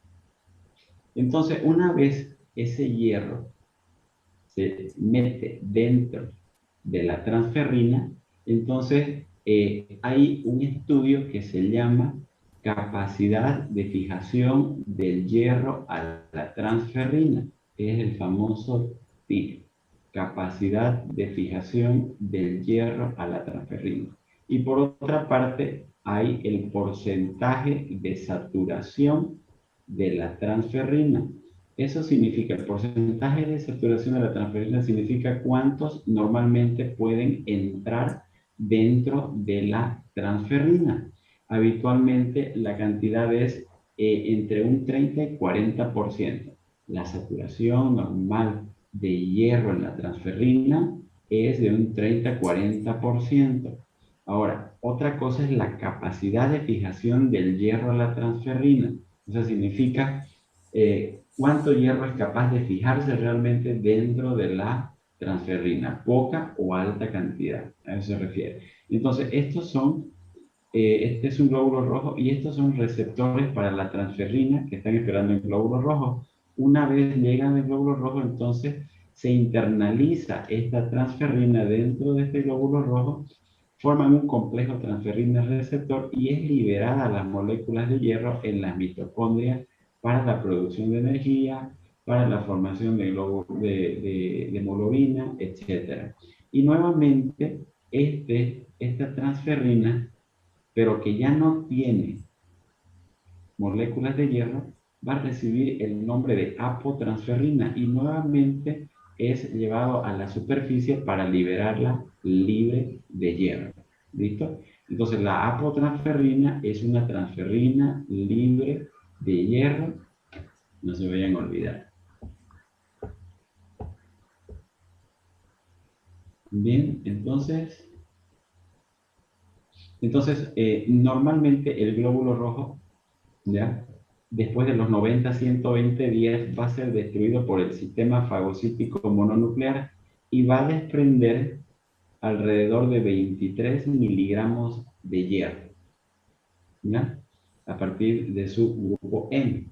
Entonces, una vez ese hierro se mete dentro de la transferrina, entonces hay un estudio que se llama capacidad de fijación del hierro a la transferrina, que es el famoso TIF, capacidad de fijación del hierro a la transferrina. Y por otra parte, hay el porcentaje de saturación de la transferrina. Eso significa, el porcentaje de saturación de la transferrina significa cuántos normalmente pueden entrar dentro de la transferrina. Habitualmente la cantidad es entre un 30 y 40%. La saturación normal de hierro en la transferrina es de un 30-40%. Ahora, otra cosa es la capacidad de fijación del hierro a la transferrina. Eso significa cuánto hierro es capaz de fijarse realmente dentro de la transferrina, poca o alta cantidad, a eso se refiere. Entonces, este es un glóbulo rojo y estos son receptores para la transferrina que están esperando el glóbulo rojo. Una vez llegan al glóbulo rojo, entonces se internaliza esta transferrina dentro de este glóbulo rojo, forman un complejo transferrina-receptor y es liberada a las moléculas de hierro en las mitocondrias para la producción de energía, para la formación de hemoglobina, etc. Y nuevamente, esta transferrina, pero que ya no tiene moléculas de hierro, va a recibir el nombre de apotransferrina y nuevamente es llevado a la superficie para liberarla libre de hierro. ¿Listo? Entonces la apotransferrina es una transferrina libre de hierro, no se vayan a olvidar. Bien, entonces normalmente el glóbulo rojo, ¿ya?, después de los 90-120 días va a ser destruido por el sistema fagocítico mononuclear y va a desprender alrededor de 23 miligramos de hierro, ¿ya?, a partir de su grupo M.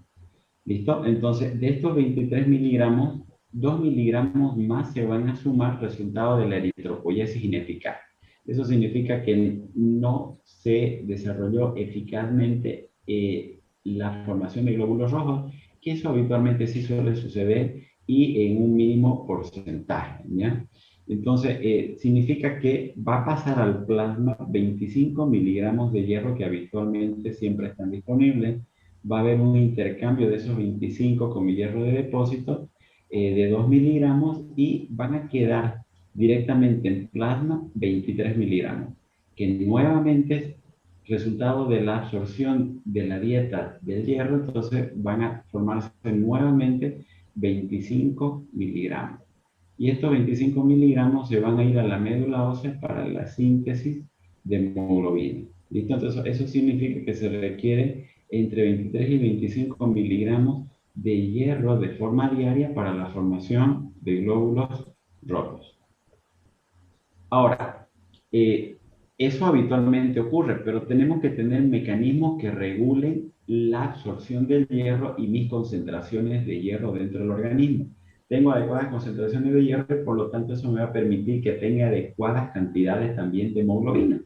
¿Listo? Entonces, de estos 23 miligramos, 2 miligramos más se van a sumar resultado de la eritropoyesis ineficaz. Eso significa que no se desarrolló eficazmente la formación de glóbulos rojos, que eso habitualmente sí suele suceder y en un mínimo porcentaje, ¿ya? Entonces, significa que va a pasar al plasma 25 miligramos de hierro que habitualmente siempre están disponibles. Va a haber un intercambio de esos 25 con mi hierro de depósito de 2 miligramos y van a quedar directamente en plasma 23 miligramos, que nuevamente resultado de la absorción de la dieta del hierro, entonces van a formarse nuevamente 25 miligramos. Y estos 25 miligramos se van a ir a la médula ósea para la síntesis de hemoglobina. ¿Listo? Entonces, eso significa que se requiere entre 23 y 25 miligramos de hierro de forma diaria para la formación de glóbulos rojos. Ahora, eso habitualmente ocurre, pero tenemos que tener mecanismos que regulen la absorción del hierro y mis concentraciones de hierro dentro del organismo. Tengo adecuadas concentraciones de hierro y por lo tanto eso me va a permitir que tenga adecuadas cantidades también de hemoglobina.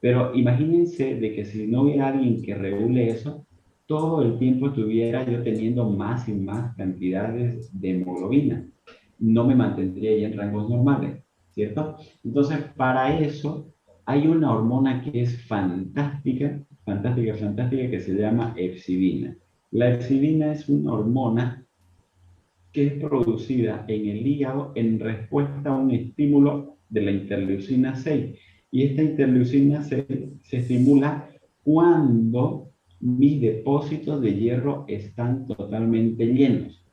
Pero imagínense de que si no hubiera alguien que regule eso, todo el tiempo estuviera yo teniendo más y más cantidades de hemoglobina. No me mantendría ya en rangos normales, ¿cierto? Entonces, para eso hay una hormona que es fantástica, que se llama epsidina. La epsidina es una hormona que es producida en el hígado en respuesta a un estímulo de la interleucina 6. Y esta interleucina 6 se estimula cuando mis depósitos de hierro están totalmente llenos.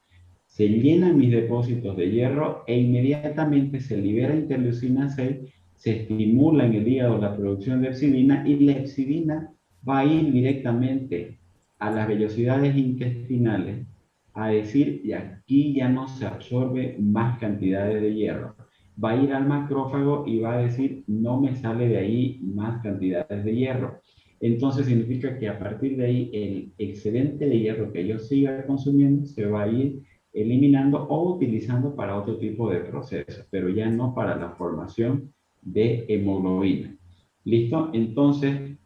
Se llenan mis depósitos de hierro e inmediatamente se libera interleucina 6, se estimula en el hígado la producción de epsidina y la epsidina va a ir directamente a las vellosidades intestinales a decir, y aquí ya no se absorbe más cantidades de hierro. Va a ir al macrófago y va a decir, no me sale de ahí más cantidades de hierro. Entonces significa que a partir de ahí el excedente de hierro que yo siga consumiendo se va a ir eliminando o utilizando para otro tipo de procesos, pero ya no para la formación de hemoglobina. ¿Listo? Entonces,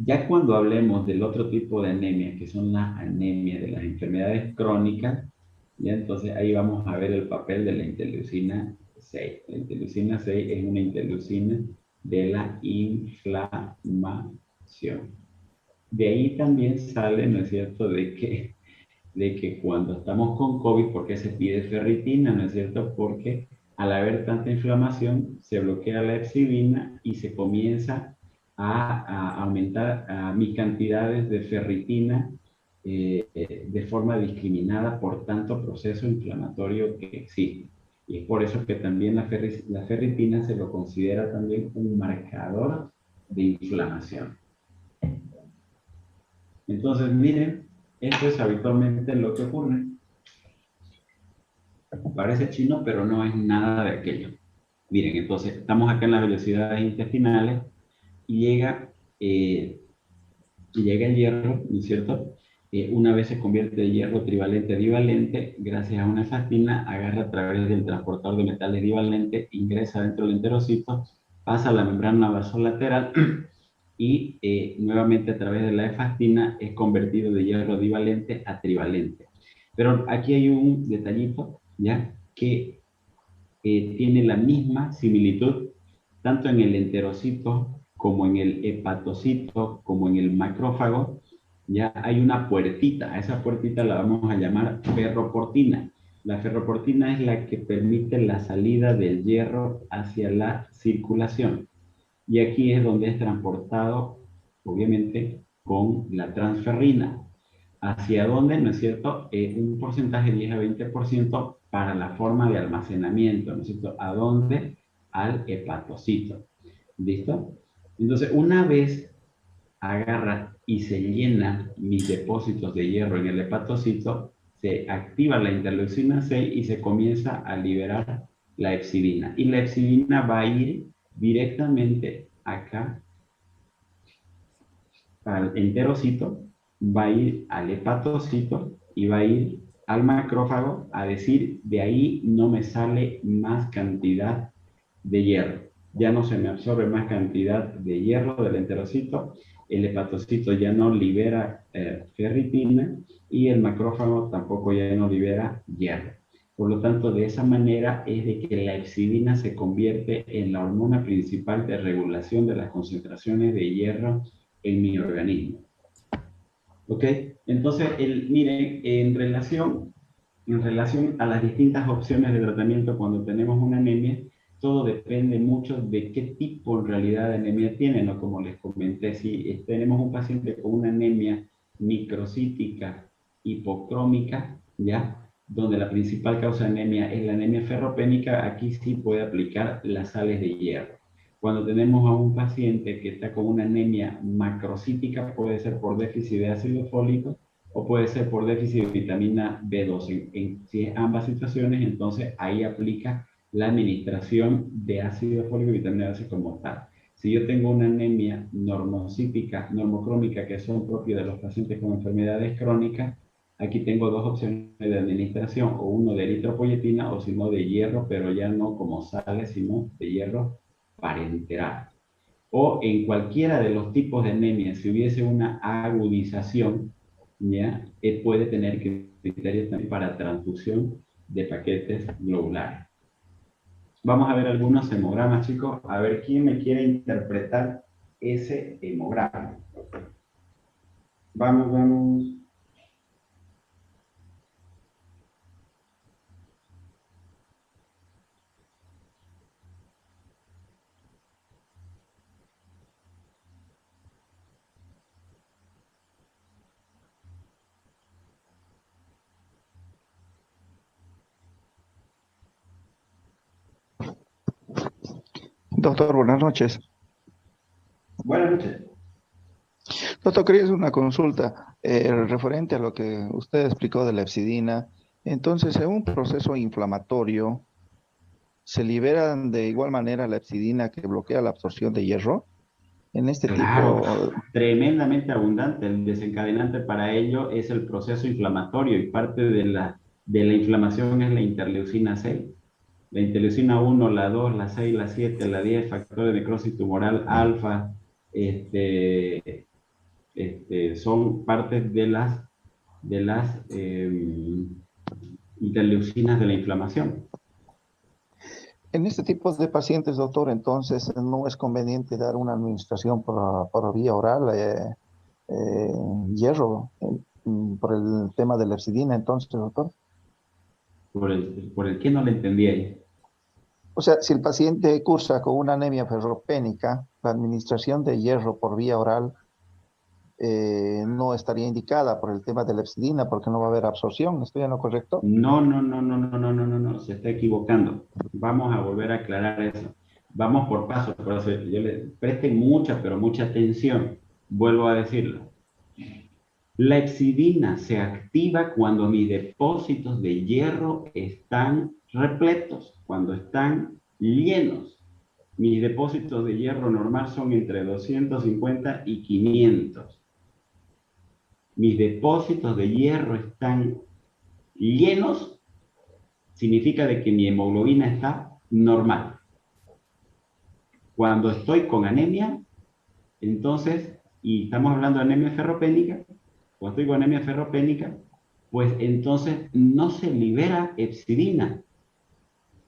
ya cuando hablemos del otro tipo de anemia, que son las anemias de las enfermedades crónicas, ya entonces ahí vamos a ver el papel de la interleucina 6. La interleucina 6 es una interleucina de la inflamación. De ahí también sale, ¿no es cierto?, de que cuando estamos con COVID, ¿por qué se pide ferritina? ¿No es cierto? Porque al haber tanta inflamación, se bloquea la hepcidina y se comienza a aumentar mis cantidades de ferritina de forma discriminada por tanto proceso inflamatorio que existe. Y es por eso que también la ferritina se lo considera también un marcador de inflamación. Entonces, miren, esto es habitualmente lo que ocurre. Parece chino, pero no es nada de aquello. Miren, entonces, estamos acá en las velocidades intestinales y llega el hierro, ¿no es cierto? Una vez se convierte de hierro trivalente a divalente, gracias a una efactina, agarra a través del transportador de metales divalente, ingresa dentro del enterocito, pasa a la membrana vasolateral y nuevamente a través de la efactina es convertido de hierro divalente a trivalente. Pero aquí hay un detallito, ¿ya? Que tiene la misma similitud tanto en el enterocito como en el hepatocito, como en el macrófago. Ya hay una puertita, a esa puertita la vamos a llamar ferroportina. La ferroportina es la que permite la salida del hierro hacia la circulación. Y aquí es donde es transportado, obviamente, con la transferrina. ¿Hacia dónde? ¿No es cierto? Un porcentaje 10 a 20% para la forma de almacenamiento, ¿no es cierto? ¿A dónde? Al hepatocito. ¿Listo? Entonces, una vez agarra y se llena mis depósitos de hierro en el hepatocito, se activa la interleucina 6 y se comienza a liberar la hepcidina. Y la hepcidina va a ir directamente acá al enterocito, va a ir al hepatocito y va a ir al macrófago a decir, de ahí no me sale más cantidad de hierro. Ya no se me absorbe más cantidad de hierro del enterocito, el hepatocito ya no libera ferritina y el macrófago tampoco ya no libera hierro. Por lo tanto, de esa manera es de que la hepcidina se convierte en la hormona principal de regulación de las concentraciones de hierro en mi organismo. ¿Ok? Entonces, miren, en relación a las distintas opciones de tratamiento cuando tenemos una anemia, todo depende mucho de qué tipo en realidad de anemia tienen, ¿no? Como les comenté, si tenemos un paciente con una anemia microcítica hipocrómica, ¿ya? Donde la principal causa de anemia es la anemia ferropénica, aquí sí puede aplicar las sales de hierro. Cuando tenemos a un paciente que está con una anemia macrocítica, puede ser por déficit de ácido fólico o puede ser por déficit de vitamina B12. Si es ambas situaciones, entonces ahí aplica la administración de ácido fólico y vitamina B12 como tal. Si yo tengo una anemia normocítica, normocrómica, que son propias de los pacientes con enfermedades crónicas, aquí tengo dos opciones de administración, o uno de eritropoyetina o si no de hierro, pero ya no como sales, sino de hierro parenteral. O en cualquiera de los tipos de anemia, si hubiese una agudización, ¿ya? Puede tener criterios también para transfusión de paquetes globulares. Vamos a ver algunos hemogramas, chicos. A ver quién me quiere interpretar ese hemograma. Vamos, vamos. Doctor, buenas noches. Buenas noches. Doctor, quería hacer una consulta referente a lo que usted explicó de la epsidina. Entonces, en un proceso inflamatorio, ¿se liberan de igual manera la epsidina que bloquea la absorción de hierro? En este Claro, tipo, tremendamente abundante. El desencadenante para ello es el proceso inflamatorio y parte de la inflamación es la interleucina 6. La interleucina 1, la 2, la 6, la 7, la 10, factor de necrosis tumoral alfa, este, son partes de las interleucinas de la inflamación. en este tipo de pacientes, doctor, entonces no es conveniente dar una administración por vía oral, eh, hierro, por el tema de la epsidina, entonces, doctor. ¿Por el qué no le entendí ahí? O sea, si el paciente cursa con una anemia ferropénica, la administración de hierro por vía oral no estaría indicada por el tema de la epsidina, porque no va a haber absorción. ¿Estoy en lo correcto? No, no, no, no, no, no, no, no, no, se está equivocando. Vamos a volver a aclarar eso. Vamos por pasos, por eso yo le presten mucha, pero mucha atención. Vuelvo a decirlo. La epsidina se activa cuando mis depósitos de hierro están repletos, cuando están llenos. Mis depósitos de hierro normal son entre 250 y 500. Mis depósitos de hierro están llenos, significa de que mi hemoglobina está normal. Cuando estoy con anemia, entonces, y estamos hablando de anemia ferropénica, cuando estoy con anemia ferropénica, pues entonces no se libera epsidina.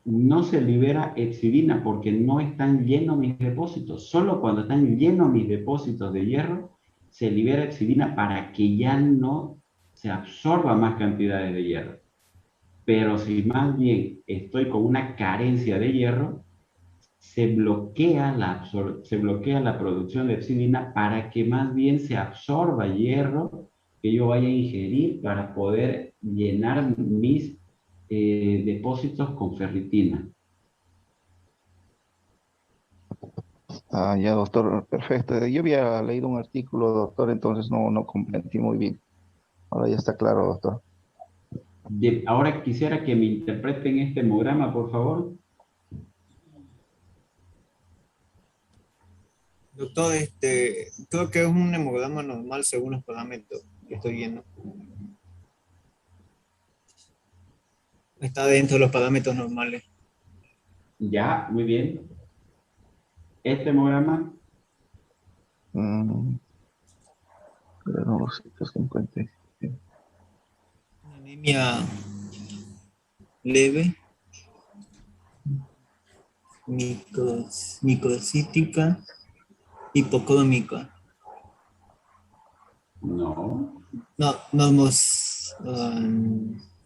No se libera epsidina porque no están llenos mis depósitos. Solo cuando están llenos mis depósitos de hierro, se libera epsidina para que ya no se absorba más cantidades de hierro. Pero si más bien estoy con una carencia de hierro, se bloquea la producción de epsidina para que más bien se absorba hierro que yo vaya a ingerir para poder llenar mis depósitos con ferritina. Ah, ya, doctor, perfecto. Yo había leído un artículo, doctor, entonces no comprendí muy bien. Ahora ya está claro, doctor. Ahora quisiera que me interpreten este hemograma, por favor. Doctor, creo que es un hemograma normal según los parámetros que estoy viendo. Está dentro de los parámetros normales. Ya, muy bien. Este hemograma, Mm, pero no los citos que encuentre. Una anemia leve, microcítica, hipocrómica. no. No,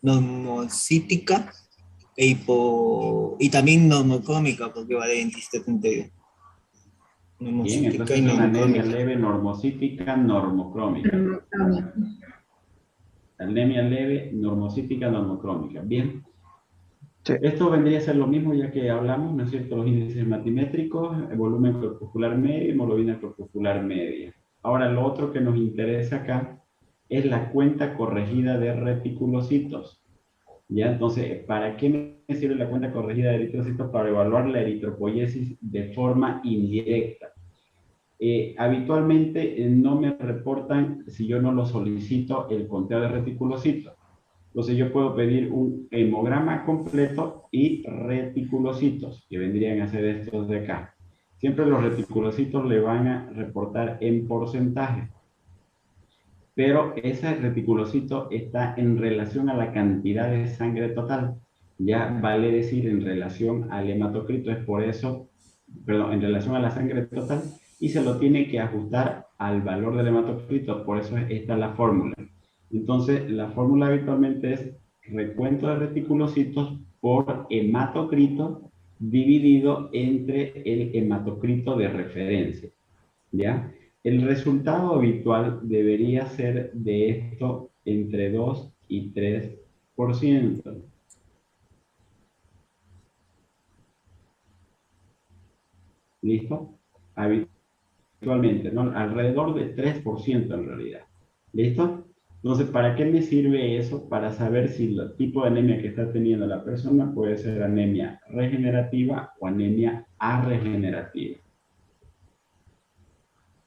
normocítica y también normocrómica, porque va de 27.2. Bien, Normocítica entonces y es una anemia normocrómica. leve normocítica normocrómica. Anemia leve normocítica normocrómica. Bien. Sí. Esto vendría a ser lo mismo ya que hablamos, ¿no es cierto? Los índices matimétricos, el volumen corpuscular medio y hemoglobina corpuscular media. Ahora, lo otro que nos interesa acá es la cuenta corregida de reticulocitos. ¿Ya? Entonces, ¿para qué me sirve la cuenta corregida de eritrocitos? Para evaluar la eritropoiesis de forma indirecta. Habitualmente no me reportan, si yo no lo solicito, el conteo de reticulocitos. Entonces yo puedo pedir un hemograma completo y reticulocitos, que vendrían a ser estos de acá. Siempre los reticulocitos le van a reportar en porcentaje, pero ese reticulocito está en relación a la cantidad de sangre total. Ya vale decir en relación al hematocrito, es por eso, perdón, en relación a la sangre total, y se lo tiene que ajustar al valor del hematocrito, por eso esta es la fórmula. Entonces, la fórmula habitualmente es recuento de reticulocitos por hematocrito dividido entre el hematocrito de referencia, ¿ya? El resultado habitual debería ser de esto entre 2 y 3%. ¿Listo? actualmente, ¿no? Alrededor de 3% en realidad. ¿Listo? Entonces, ¿para qué me sirve eso? Para saber si el tipo de anemia que está teniendo la persona puede ser anemia regenerativa o anemia arregenerativa.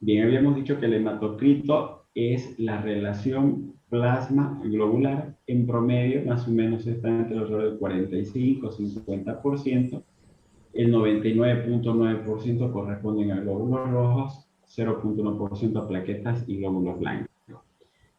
Bien, habíamos dicho que el hematocrito es la relación plasma globular. En promedio, más o menos, está entre alrededor del 45 y 50%. El 99.9% corresponden a glóbulos rojos, 0.1% a plaquetas y glóbulos blancos.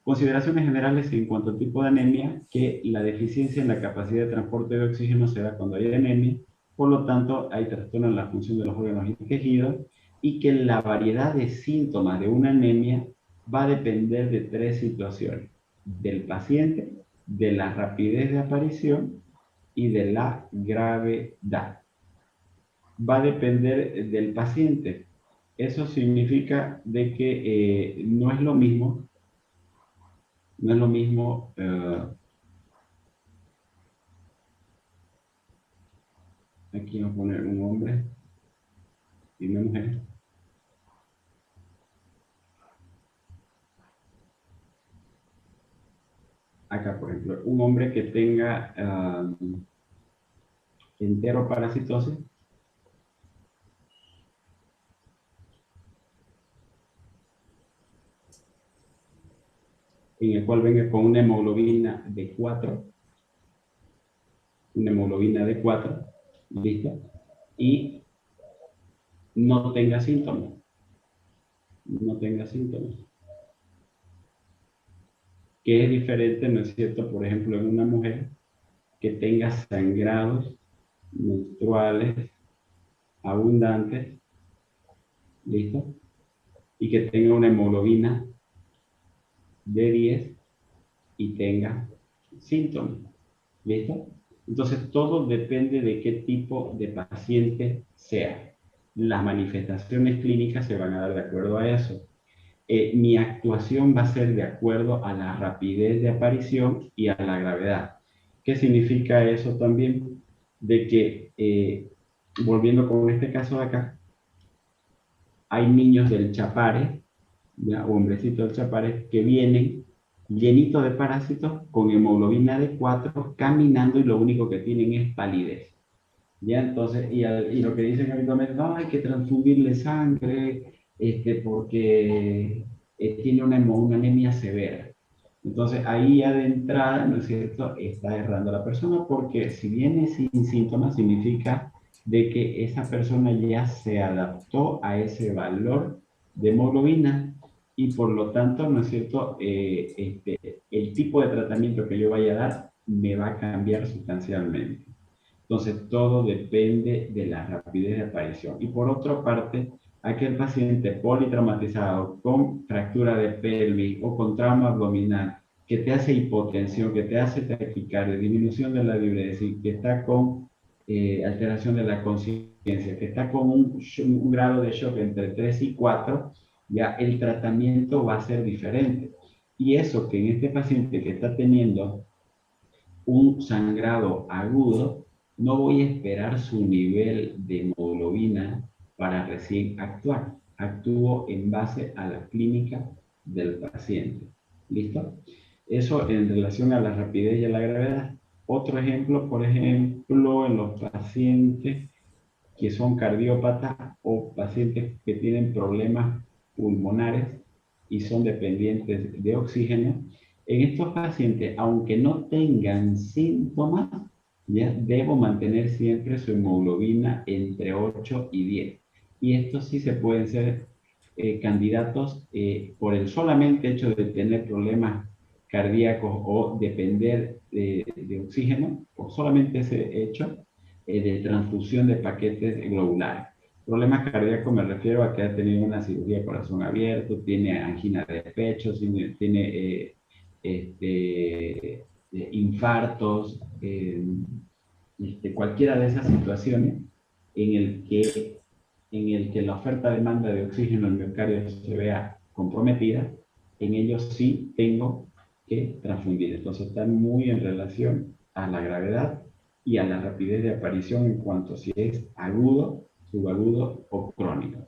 Consideraciones generales en cuanto al tipo de anemia, que la deficiencia en la capacidad de transporte de oxígeno se da cuando hay anemia, por lo tanto hay trastorno en la función de los órganos y tejidos, y que la variedad de síntomas de una anemia va a depender de tres situaciones: del paciente, de la rapidez de aparición y de la gravedad. Va a depender del paciente. Eso significa de que no es lo mismo. No es lo mismo, aquí vamos a poner un hombre y una mujer. Acá, por ejemplo, un hombre que tenga enteroparasitosis, en el cual venga con una hemoglobina de 4, ¿listo? Y no tenga síntomas, que es diferente, ¿no es cierto? Por ejemplo, en una mujer que tenga sangrados menstruales abundantes, ¿listo? Y que tenga una hemoglobina de 10 y tenga síntomas, ¿listo? Entonces, todo depende de qué tipo de paciente sea. Las manifestaciones clínicas se van a dar de acuerdo a eso. Mi actuación va a ser de acuerdo a la rapidez de aparición y a la gravedad. ¿Qué significa eso también? De que, volviendo con este caso de acá, hay niños del Chapare, ¿ya? O hombrecitos del Chapare, que vienen llenitos de parásitos con hemoglobina de 4, caminando, y lo único que tienen es palidez. ¿Ya? Entonces, y lo que dicen habitualmente, no, hay que transfundirle sangre, porque tiene una anemia severa. Entonces, ahí ya de entrada, ¿no es cierto?, está errando la persona, porque si viene sin síntomas, significa de que esa persona ya se adaptó a ese valor de hemoglobina, y por lo tanto, ¿no es cierto?, el tipo de tratamiento que yo vaya a dar me va a cambiar sustancialmente. Entonces, todo depende de la rapidez de aparición. Y por otra parte, aquel paciente politraumatizado con fractura de pelvis o con trauma abdominal, que te hace hipotensión, que te hace taquicardia, disminución de la diuresis, que está con alteración de la conciencia, que está con un grado de shock entre 3 y 4, ya el tratamiento va a ser diferente. Y eso que en este paciente que está teniendo un sangrado agudo, no voy a esperar su nivel de hemoglobina para recién actuar. Actúo en base a la clínica del paciente. ¿Listo? Eso en relación a la rapidez y a la gravedad. Otro ejemplo, por ejemplo, en los pacientes que son cardiópatas o pacientes que tienen problemas pulmonares y son dependientes de oxígeno. En estos pacientes, aunque no tengan síntomas, ya debo mantener siempre su hemoglobina entre 8 y 10. Y estos sí se pueden ser candidatos por el solamente hecho de tener problemas cardíacos o depender de oxígeno, por solamente ese hecho de transfusión de paquetes globulares. Problemas cardíacos me refiero a que ha tenido una cirugía de corazón abierto, tiene angina de pecho, tiene infartos, cualquiera de esas situaciones en el que la oferta-demanda de oxígeno en el miocardio se vea comprometida, en ellos sí tengo que transfundir. Entonces está muy en relación a la gravedad y a la rapidez de aparición en cuanto si es agudo, subagudo o crónico.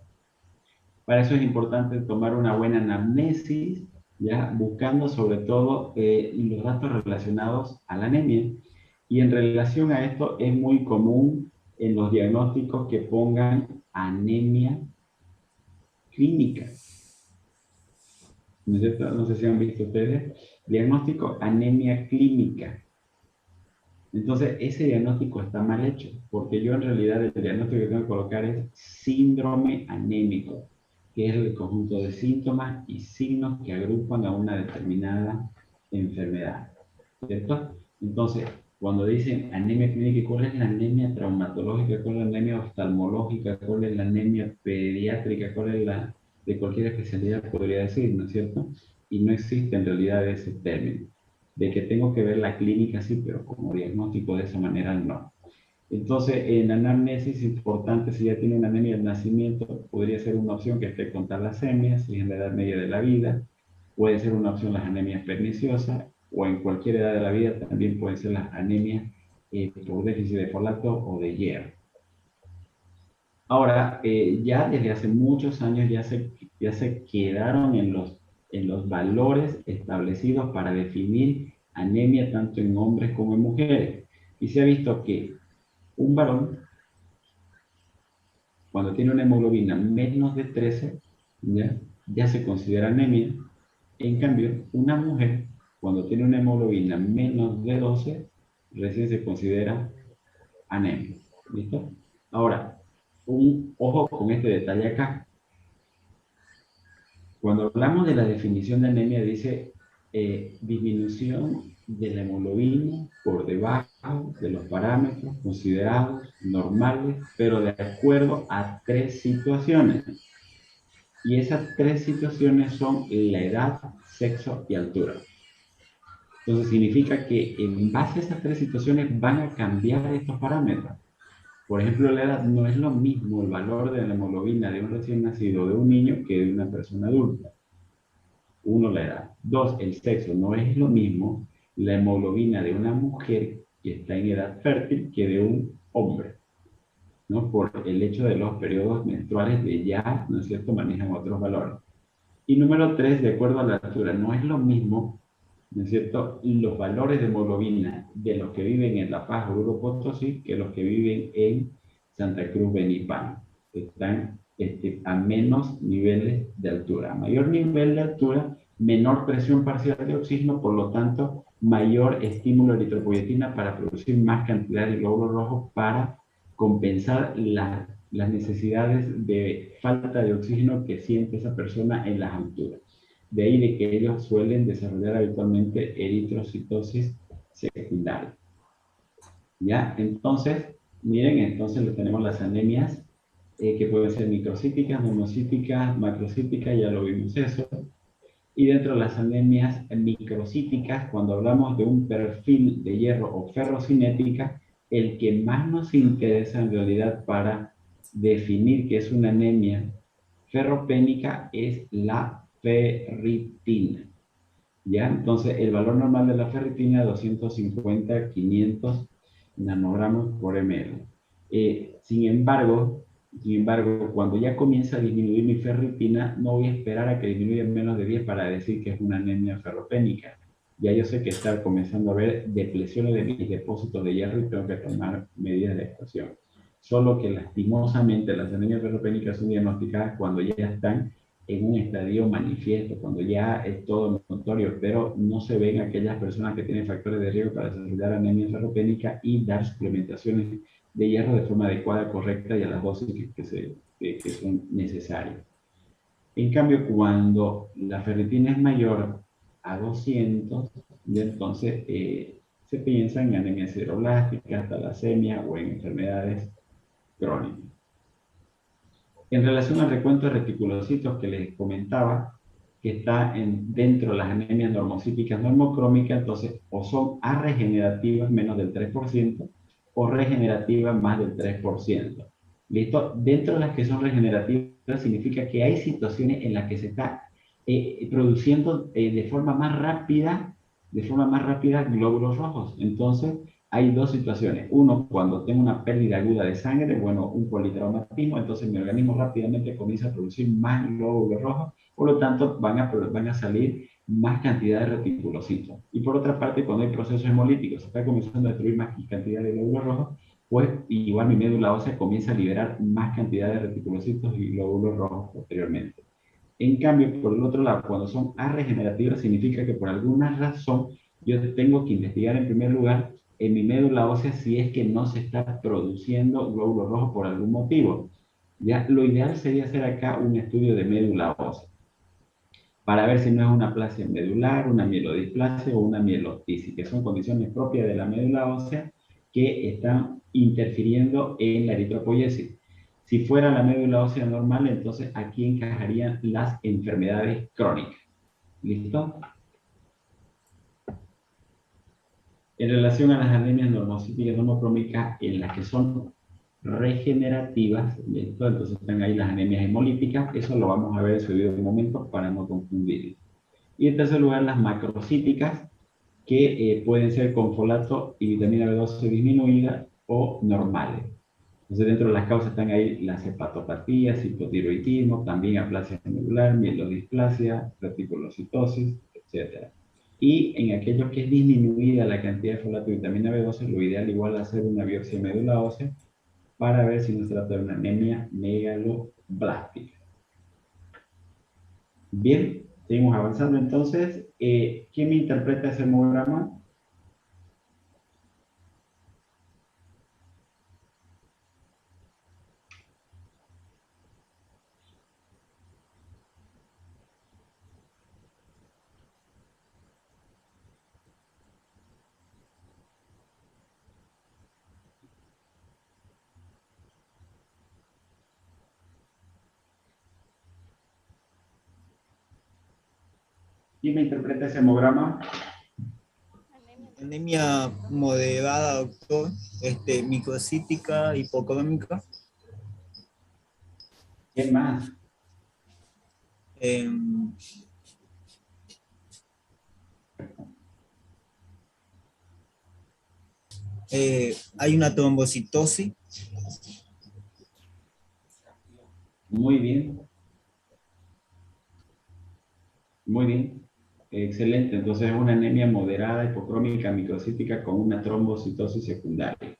Para eso es importante tomar una buena anamnesis, ya buscando sobre todo los datos relacionados a la anemia. Y en relación a esto es muy común en los diagnósticos que pongan anemia clínica. ¿No es cierto? No sé si han visto ustedes. Diagnóstico anemia clínica. Entonces, ese diagnóstico está mal hecho, porque yo en realidad el diagnóstico que tengo que colocar es síndrome anémico, que es el conjunto de síntomas y signos que agrupan a una determinada enfermedad, ¿cierto? Entonces, cuando dicen anemia clínica, ¿cuál es la anemia traumatológica? ¿Cuál es la anemia oftalmológica? ¿Cuál es la anemia pediátrica? ¿Cuál es la de cualquier especialidad? Podría decir, ¿no es cierto? Y no existe en realidad ese término de que tengo que ver la clínica, sí, pero como diagnóstico de esa manera no. Entonces, en anamnesis, importante, si ya tiene una anemia del nacimiento, podría ser una opción que esté con talasemia, si es en la edad media de la vida, puede ser una opción las anemias perniciosas, o en cualquier edad de la vida también pueden ser las anemias por déficit de folato o de hierro. Ahora, ya desde hace muchos años ya se quedaron en los valores establecidos para definir anemia tanto en hombres como en mujeres. Y se ha visto que un varón, cuando tiene una hemoglobina menos de 13, ya se considera anemia. En cambio, una mujer, cuando tiene una hemoglobina menos de 12, recién se considera anemia. ¿Listo? Ahora, un ojo con este detalle acá. Cuando hablamos de la definición de anemia, dice disminución de la hemoglobina por debajo de los parámetros considerados normales, pero de acuerdo a 3 situaciones. Y esas 3 situaciones son la edad, sexo y altura. Entonces significa que en base a esas 3 situaciones van a cambiar estos parámetros. Por ejemplo, la edad no es lo mismo el valor de la hemoglobina de un recién nacido de un niño que de una persona adulta. Uno, la edad. Dos, el sexo. No es lo mismo la hemoglobina de una mujer que está en edad fértil que de un hombre, ¿no? Por el hecho de los periodos menstruales de ya, ¿no es cierto?, manejan otros valores. Y número tres, de acuerdo a la altura. No es lo mismo, ¿no es cierto?, los valores de hemoglobina de los que viven en La Paz, Oruro, Potosí, que los que viven en Santa Cruz, Benipan. Están a menos niveles de altura. A mayor nivel de altura, menor presión parcial de oxígeno, por lo tanto, mayor estímulo de eritropoyetina para producir más cantidad de glóbulos rojos para compensar las necesidades de falta de oxígeno que siente esa persona en las alturas. De ahí de que ellos suelen desarrollar habitualmente eritrocitosis secundaria. ¿Ya? Entonces, miren, entonces tenemos las anemias que pueden ser microcíticas, monocíticas, macrocíticas, ya lo vimos eso. Y dentro de las anemias microcíticas, cuando hablamos de un perfil de hierro o ferrocinética, el que más nos interesa en realidad para definir que es una anemia ferropénica es la ferritina. ¿Ya? Entonces, el valor normal de la ferritina es 250-500 nanogramos por ml. Sin embargo, cuando ya comienza a disminuir mi ferritina, no voy a esperar a que disminuya menos de 10 para decir que es una anemia ferropénica. Ya yo sé que está comenzando a haber depleciones de mis depósitos de hierro y tengo que tomar medidas de actuación. Solo que lastimosamente las anemias ferropénicas son diagnosticadas cuando ya están en un estadio manifiesto, cuando ya es todo notorio, pero no se ven aquellas personas que tienen factores de riesgo para desarrollar anemia ferropénica y dar suplementaciones de hierro de forma adecuada, correcta y a las dosis que son necesarias. En cambio, cuando la ferritina es mayor a 200, entonces se piensa en anemia sideroblástica, talasemia o en enfermedades crónicas. En relación al recuento de reticulocitos que les comentaba, que está dentro de las anemias normocíticas normocrómicas, entonces o son arregenerativas menos del 3% o regenerativas más del 3%. ¿Listo? Dentro de las que son regenerativas significa que hay situaciones en las que se está produciendo de forma más rápida glóbulos rojos. Entonces, hay dos situaciones. Uno, cuando tengo una pérdida aguda de sangre, bueno, un politraumatismo, entonces mi organismo rápidamente comienza a producir más glóbulos rojos, por lo tanto van a salir más cantidad de reticulocitos. Y por otra parte, cuando hay procesos hemolíticos, se está comenzando a destruir más cantidad de glóbulos rojos, pues igual mi médula ósea comienza a liberar más cantidad de reticulocitos y glóbulos rojos posteriormente. En cambio, por el otro lado, cuando son arregenerativas, significa que por alguna razón yo tengo que investigar en primer lugar en mi médula ósea si es que no se está produciendo glóbulos rojos por algún motivo. Ya, lo ideal sería hacer acá un estudio de médula ósea para ver si no es una aplasia medular, una mielodisplasia o una mielotisis, que son condiciones propias de la médula ósea que están interfiriendo en la eritropoyesis. Si fuera la médula ósea normal, entonces aquí encajarían las enfermedades crónicas. ¿Listo? En relación a las anemias normocíticas normocrómicas, en las que son regenerativas, ¿listo? Entonces están ahí las anemias hemolíticas, eso lo vamos a ver en su video un momento para no confundir. Y en tercer lugar, las macrocíticas, que pueden ser con folato y vitamina B12 disminuida o normales. Entonces, dentro de las causas están ahí las hepatopatías, hipotiroidismo, también aplasia medular, mielodisplasia, reticulocitosis, etc. Y en aquellos que es disminuida la cantidad de folato y vitamina B12, lo ideal igual es hacer una biopsia de médula ósea para ver si no se trata de una anemia megaloblástica. Bien, seguimos avanzando entonces. ¿Quién me interpreta ese hemograma? ¿Quién me interpreta ese hemograma? Anemia moderada, doctor, microcítica, hipocrómica. ¿Qué más? em, Hay una trombocitosis. Muy bien. Muy bien. Excelente. Entonces es una anemia moderada, hipocrómica, microcítica con una trombocitosis secundaria.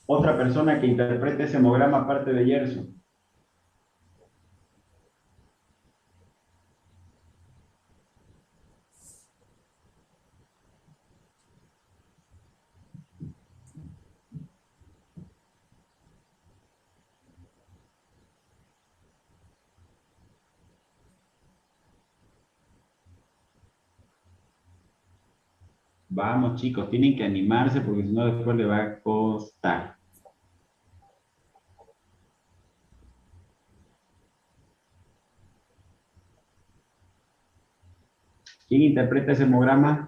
Otra persona que interprete ese hemograma aparte de Gerson. Vamos, chicos, tienen que animarse porque si no después le va a costar. ¿Quién interpreta ese hemograma?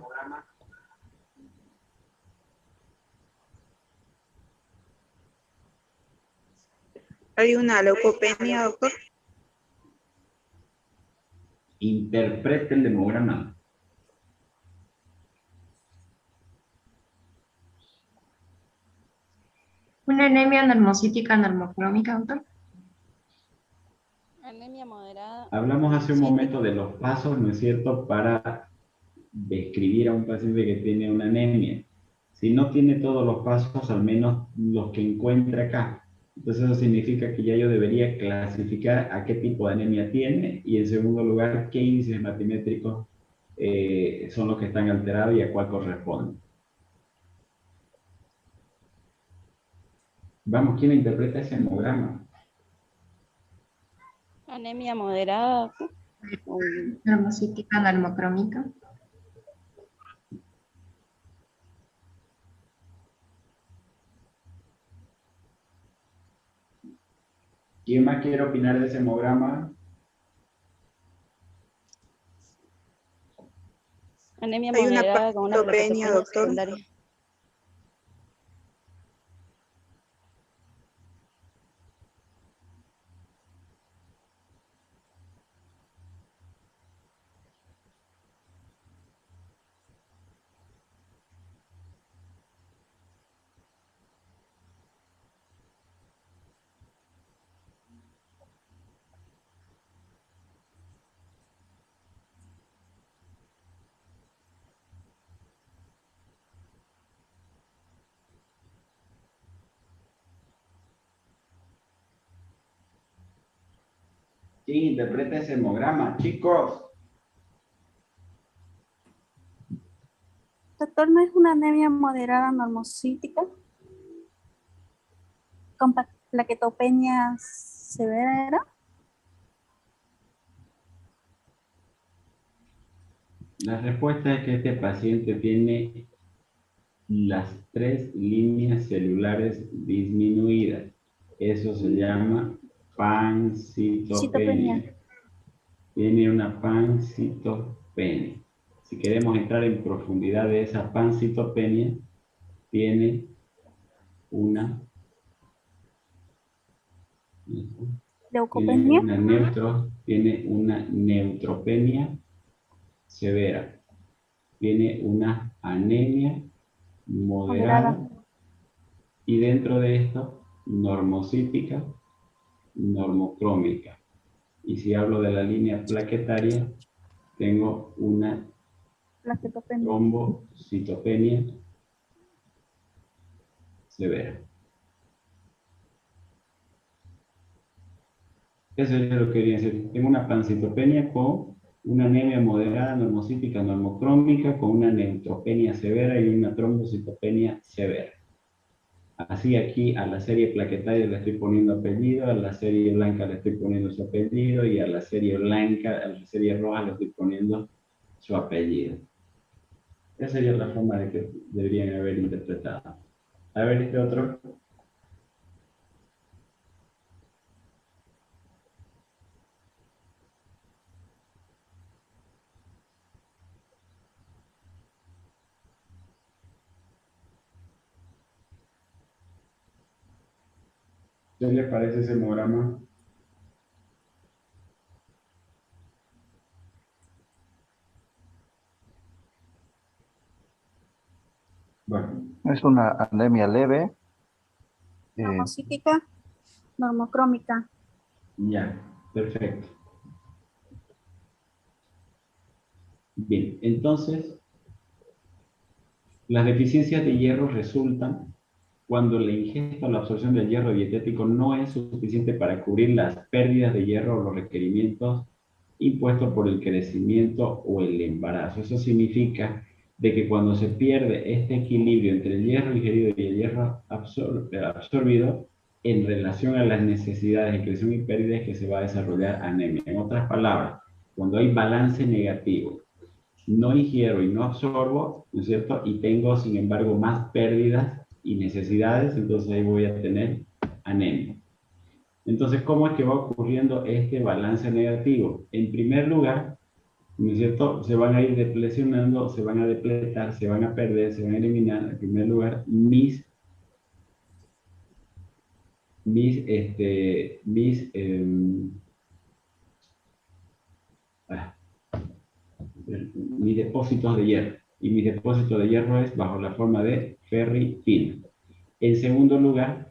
Hay una leucopenia, doctor. Interprete el hemograma. Una anemia normocítica normocrómica, doctor. Anemia moderada. Hablamos hace un Sí. momento de los pasos, ¿no es cierto?, para describir a un paciente que tiene una anemia. Si no tiene todos los pasos, al menos los que encuentra acá. Entonces eso significa que ya yo debería clasificar a qué tipo de anemia tiene y en segundo lugar, qué índices matimétricos son los que están alterados y a cuál corresponde. Vamos, ¿quién interpreta ese hemograma? Anemia moderada. Normocítica normocrómica. ¿Quién más quiere opinar de ese hemograma? Anemia Hay una moderada con una plaquetopenia, plaquetopenia doctor. secundaria. ¿Quién interpreta ese hemograma, chicos? Doctor, ¿no es una anemia moderada normocítica con plaquetopenia severa? La respuesta es que este paciente tiene las 3 líneas celulares disminuidas. Eso se llama pancitopenia. Tiene una pancitopenia. Si queremos entrar en profundidad de esa pancitopenia, tiene una ¿Leucopenia? Tiene una neutropenia severa. Tiene una anemia moderada. Y dentro de esto, normocítica, normocrómica. Y si hablo de la línea plaquetaria, tengo una trombocitopenia severa. Eso es lo que quería decir. Tengo una pancitopenia con una anemia moderada, normocítica, normocrómica, con una neutropenia severa y una trombocitopenia severa. Así aquí a la serie plaquetaria le estoy poniendo apellido, a la serie blanca le estoy poniendo su apellido y a la serie blanca, a la serie roja le estoy poniendo su apellido. Esa sería la forma de que deberían haber interpretado. A ver este otro. ¿Qué le parece ese hemograma? Bueno. Es una anemia leve. Normocítica, normocrómica. Ya, perfecto. Bien, entonces, las deficiencias de hierro resultan cuando la ingesta o la absorción del hierro dietético no es suficiente para cubrir las pérdidas de hierro o los requerimientos impuestos por el crecimiento o el embarazo. Eso significa de que cuando se pierde este equilibrio entre el hierro ingerido y el hierro absorbido, en relación a las necesidades de creación y pérdida, es que se va a desarrollar anemia. En otras palabras, cuando hay balance negativo, no ingiero y no absorbo, ¿no es cierto? Y tengo, sin embargo, más pérdidas y necesidades, entonces ahí voy a tener anemia. Entonces, ¿cómo es que va ocurriendo este balance negativo? En primer lugar, ¿no es cierto? Se van a ir deplecionando, se van a depletar, se van a perder, se van a eliminar, en primer lugar, mis depósitos de hierro. Y mi depósito de hierro es bajo la forma de ferritina. En segundo lugar,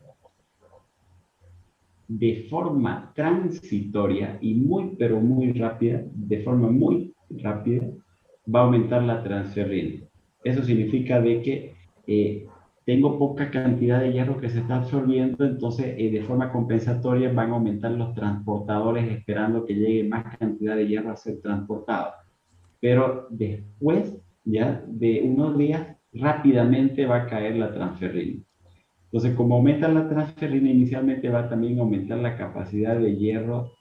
de forma transitoria y pero muy rápida, de forma muy rápida, va a aumentar la transferrina. Eso significa de que tengo poca cantidad de hierro que se está absorbiendo, entonces de forma compensatoria van a aumentar los transportadores esperando que llegue más cantidad de hierro a ser transportado. Pero después ya de unos días rápidamente va a caer la transferrina. Entonces, como aumenta la transferrina, inicialmente va también a aumentar la capacidad de hierro,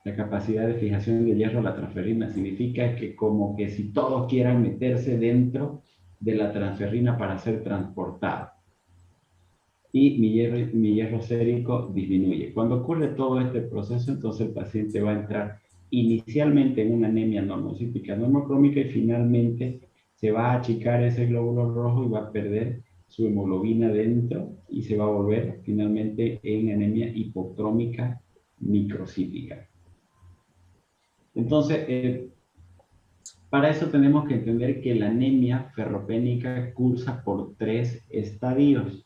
la capacidad de fijación de hierro a la transferrina. Significa que como que si todos quieran meterse dentro de la transferrina para ser transportado. Y mi hierro sérico disminuye. Cuando ocurre todo este proceso, entonces el paciente va a entrar inicialmente en una anemia normocítica normocrómica y finalmente se va a achicar ese glóbulo rojo y va a perder su hemoglobina dentro y se va a volver finalmente en anemia hipocrómica microcítica. Entonces, para eso tenemos que entender que la anemia ferropénica cursa por 3 estadios.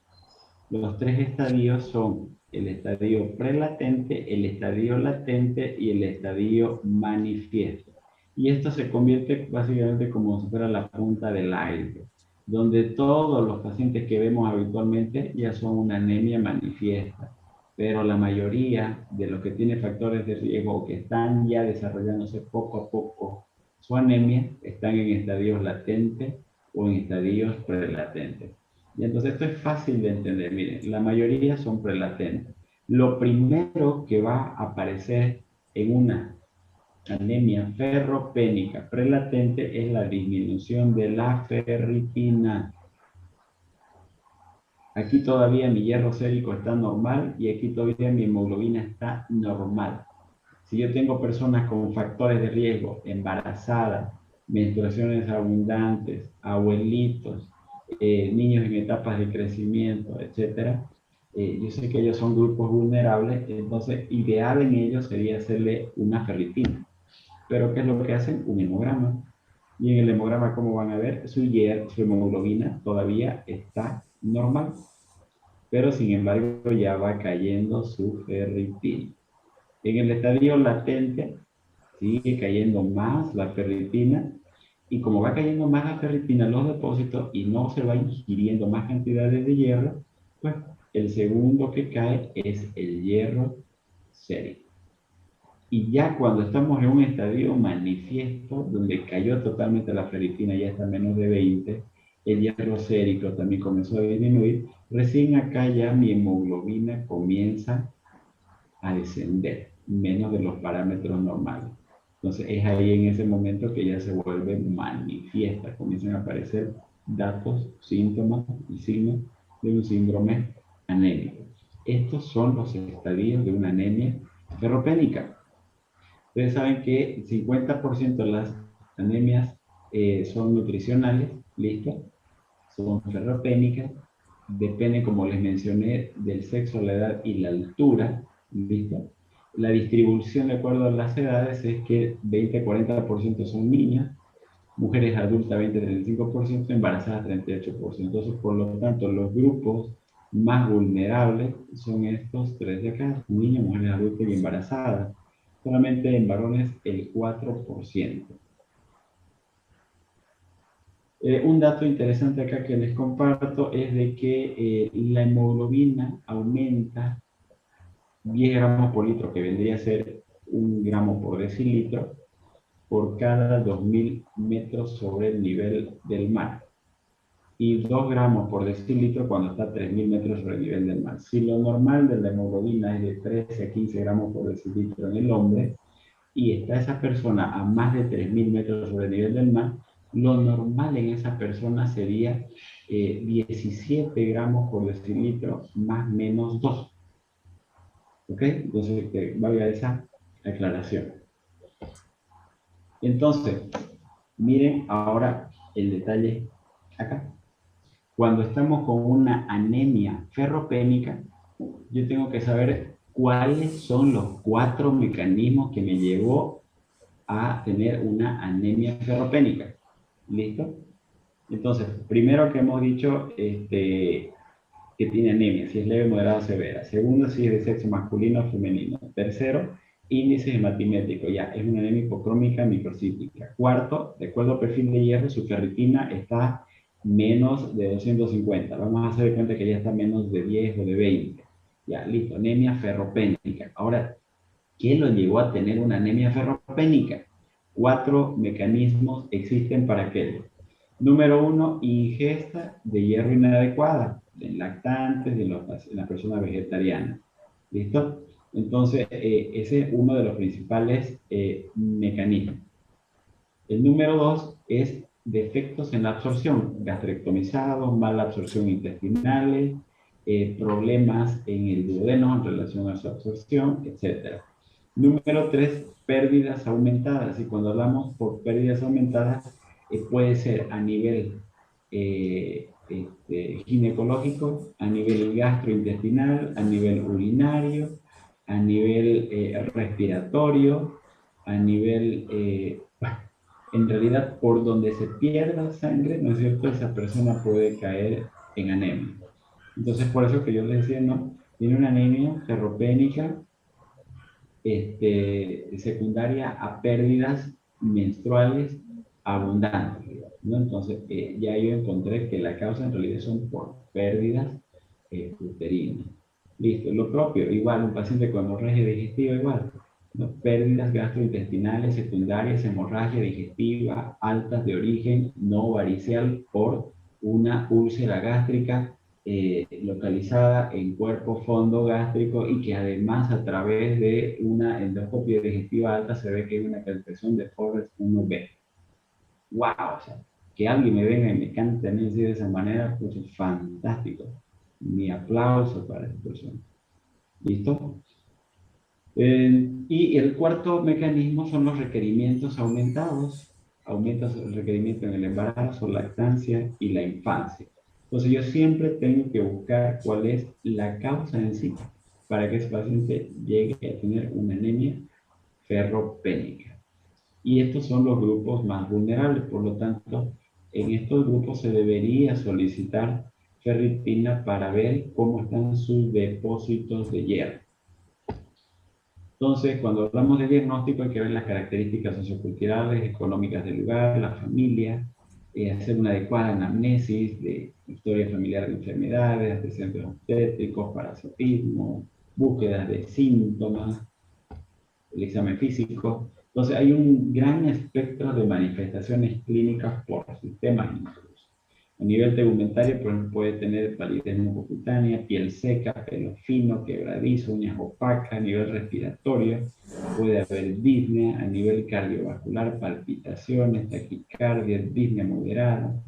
Los 3 estadios son el estadio prelatente, el estadio latente y el estadio manifiesto. Y esto se convierte básicamente como si fuera la punta del iceberg, donde todos los pacientes que vemos habitualmente ya son una anemia manifiesta. pero la mayoría de los que tienen factores de riesgo o que están ya desarrollándose poco a poco su anemia están en estadios latentes o en estadios prelatentes. Y entonces esto es fácil de entender. Miren, la mayoría son prelatentes. Lo primero que va a aparecer en una anemia ferropénica prelatente es la disminución de la ferritina. Aquí todavía mi hierro sérico está normal y aquí todavía mi hemoglobina está normal. Si yo tengo personas con factores de riesgo, embarazadas, menstruaciones abundantes, abuelitos, niños en etapas de crecimiento, etc., yo sé que ellos son grupos vulnerables, entonces ideal en ellos sería hacerle una ferritina. Pero ¿qué es lo que hacen? Un hemograma. Y en el hemograma, como van a ver, su hemoglobina todavía está normal. Pero sin embargo ya va cayendo su ferritina. En el estadio latente sigue cayendo más la ferritina y como va cayendo más la ferritina en los depósitos y no se va ingiriendo más cantidades de hierro, pues el segundo que cae es el hierro sérico. Y ya cuando estamos en un estadio manifiesto, donde cayó totalmente la ferritina, ya está menos de 20, el hierro sérico también comenzó a disminuir, recién acá ya mi hemoglobina comienza a descender, menos de los parámetros normales. Entonces es ahí en ese momento que ya se vuelve manifiesta, comienzan a aparecer datos, síntomas y signos de un síndrome anémico. Estos son los estadios de una anemia ferropénica. Ustedes saben que el 50% de las anemias son nutricionales, ¿listo? Son ferropénicas, depende, como les mencioné, del sexo, la edad y la altura, ¿listo? La distribución de acuerdo a las edades es que 20-40% son niñas, mujeres adultas 20-35%, embarazadas 38%. Entonces, por lo tanto, los grupos más vulnerables son estos tres de acá, niñas, mujeres adultas y embarazadas. Solamente en varones el 4%. Un dato interesante acá que les comparto es de que la hemoglobina aumenta 10 gramos por litro, que vendría a ser 1 gramo por decilitro, por cada 2000 metros sobre el nivel del mar. Y 2 gramos por decilitro cuando está a 3000 metros sobre el nivel del mar. Si lo normal de la hemoglobina es de 13 a 15 gramos por decilitro en el hombre, y está esa persona a más de 3000 metros sobre el nivel del mar, lo normal en esa persona sería 17 gramos por decilitro más menos 2. ¿Ok? Entonces, que valga esa aclaración. Entonces, miren ahora el detalle acá. Cuando estamos con una anemia ferropénica, yo tengo que saber cuáles son los 4 mecanismos que me llevó a tener una anemia ferropénica. ¿Listo? Entonces, primero que hemos dicho que tiene anemia, si es leve, moderada o severa. Segundo, si es de sexo masculino o femenino. Tercero, índice hematimétrico, ya, es una anemia hipocrómica microcíclica. Cuarto, de acuerdo al perfil de hierro, su ferritina está menos de 250. Vamos a hacer de cuenta que ya está menos de 10 o de 20. Ya, listo, anemia ferropénica. Ahora, ¿qué lo llevó a tener una anemia ferropénica? 4 mecanismos existen para aquello. Número 1, ingesta de hierro inadecuada, en lactantes, en las personas vegetarianas. ¿Listo? Entonces, ese es uno de los principales mecanismos. El número 2 es defectos en la absorción, gastrectomizados, mala absorción intestinal, problemas en el duodeno en relación a su absorción, etc. Número 3, pérdidas aumentadas. Y cuando hablamos por pérdidas aumentadas, puede ser a nivel ginecológico, a nivel gastrointestinal, a nivel urinario, a nivel respiratorio, a nivel, en realidad, por donde se pierda sangre, ¿no es cierto? Esa persona puede caer en anemia. Entonces, por eso que yo les decía, ¿no? Tiene una anemia ferropénica secundaria a pérdidas menstruales abundantes, ¿no? Entonces, ya yo encontré que la causa en realidad son por pérdidas uterinas. Listo, lo propio, igual, un paciente con hemorragia digestiva, igual, ¿no? Pérdidas gastrointestinales secundarias, hemorragia digestiva, altas de origen no varicial por una úlcera gástrica localizada en cuerpo fondo gástrico y que además a través de una endoscopia digestiva alta se ve que hay una calcificación de Forrest 1B. ¡Wow! O sea, que alguien me venga y me cante a mí así de esa manera, pues es fantástico. Mi aplauso para esta persona. ¿Listo? Y el cuarto mecanismo son los requerimientos aumentados. Aumentas el requerimiento en el embarazo, lactancia y la infancia. Entonces yo siempre tengo que buscar cuál es la causa en sí para que ese paciente llegue a tener una anemia ferropénica. Y estos son los grupos más vulnerables, por lo tanto, en estos grupos se debería solicitar ferritina para ver cómo están sus depósitos de hierro. Entonces, cuando hablamos de diagnóstico hay que ver las características socioculturales, económicas del lugar, la familia, hacer una adecuada anamnesis de historia familiar de enfermedades, antecedentes obstétricos, parasitismo, búsquedas de síntomas, el examen físico. Entonces, hay un gran espectro de manifestaciones clínicas por sistemas incluso. A nivel tegumentario, por ejemplo, puede tener palidez mucocutánea, piel seca, pelo fino, quebradizo, uñas opacas. A nivel respiratorio, puede haber disnea. A nivel cardiovascular, palpitaciones, taquicardia, disnea moderada.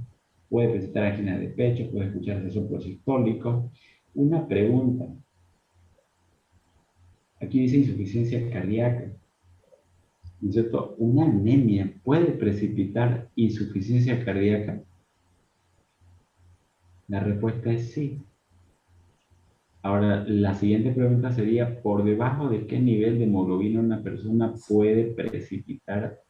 Puede presentar angina de pecho, puede escucharse soplos sistólicos. Una pregunta. Aquí dice insuficiencia cardíaca. ¿No es cierto? ¿Una anemia puede precipitar insuficiencia cardíaca? La respuesta es sí. Ahora, la siguiente pregunta sería, ¿por debajo de qué nivel de hemoglobina una persona puede precipitar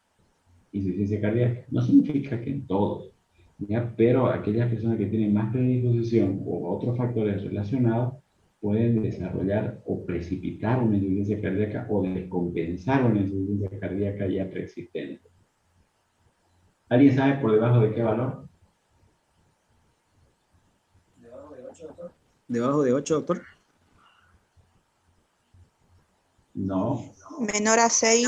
insuficiencia cardíaca? No significa que en todos, ¿ya? Pero aquellas personas que tienen más predisposición o otros factores relacionados pueden desarrollar o precipitar una insuficiencia cardíaca o descompensar una insuficiencia cardíaca ya preexistente. ¿Alguien sabe por debajo de qué valor? Debajo de 8, doctor. No. Menor a 6.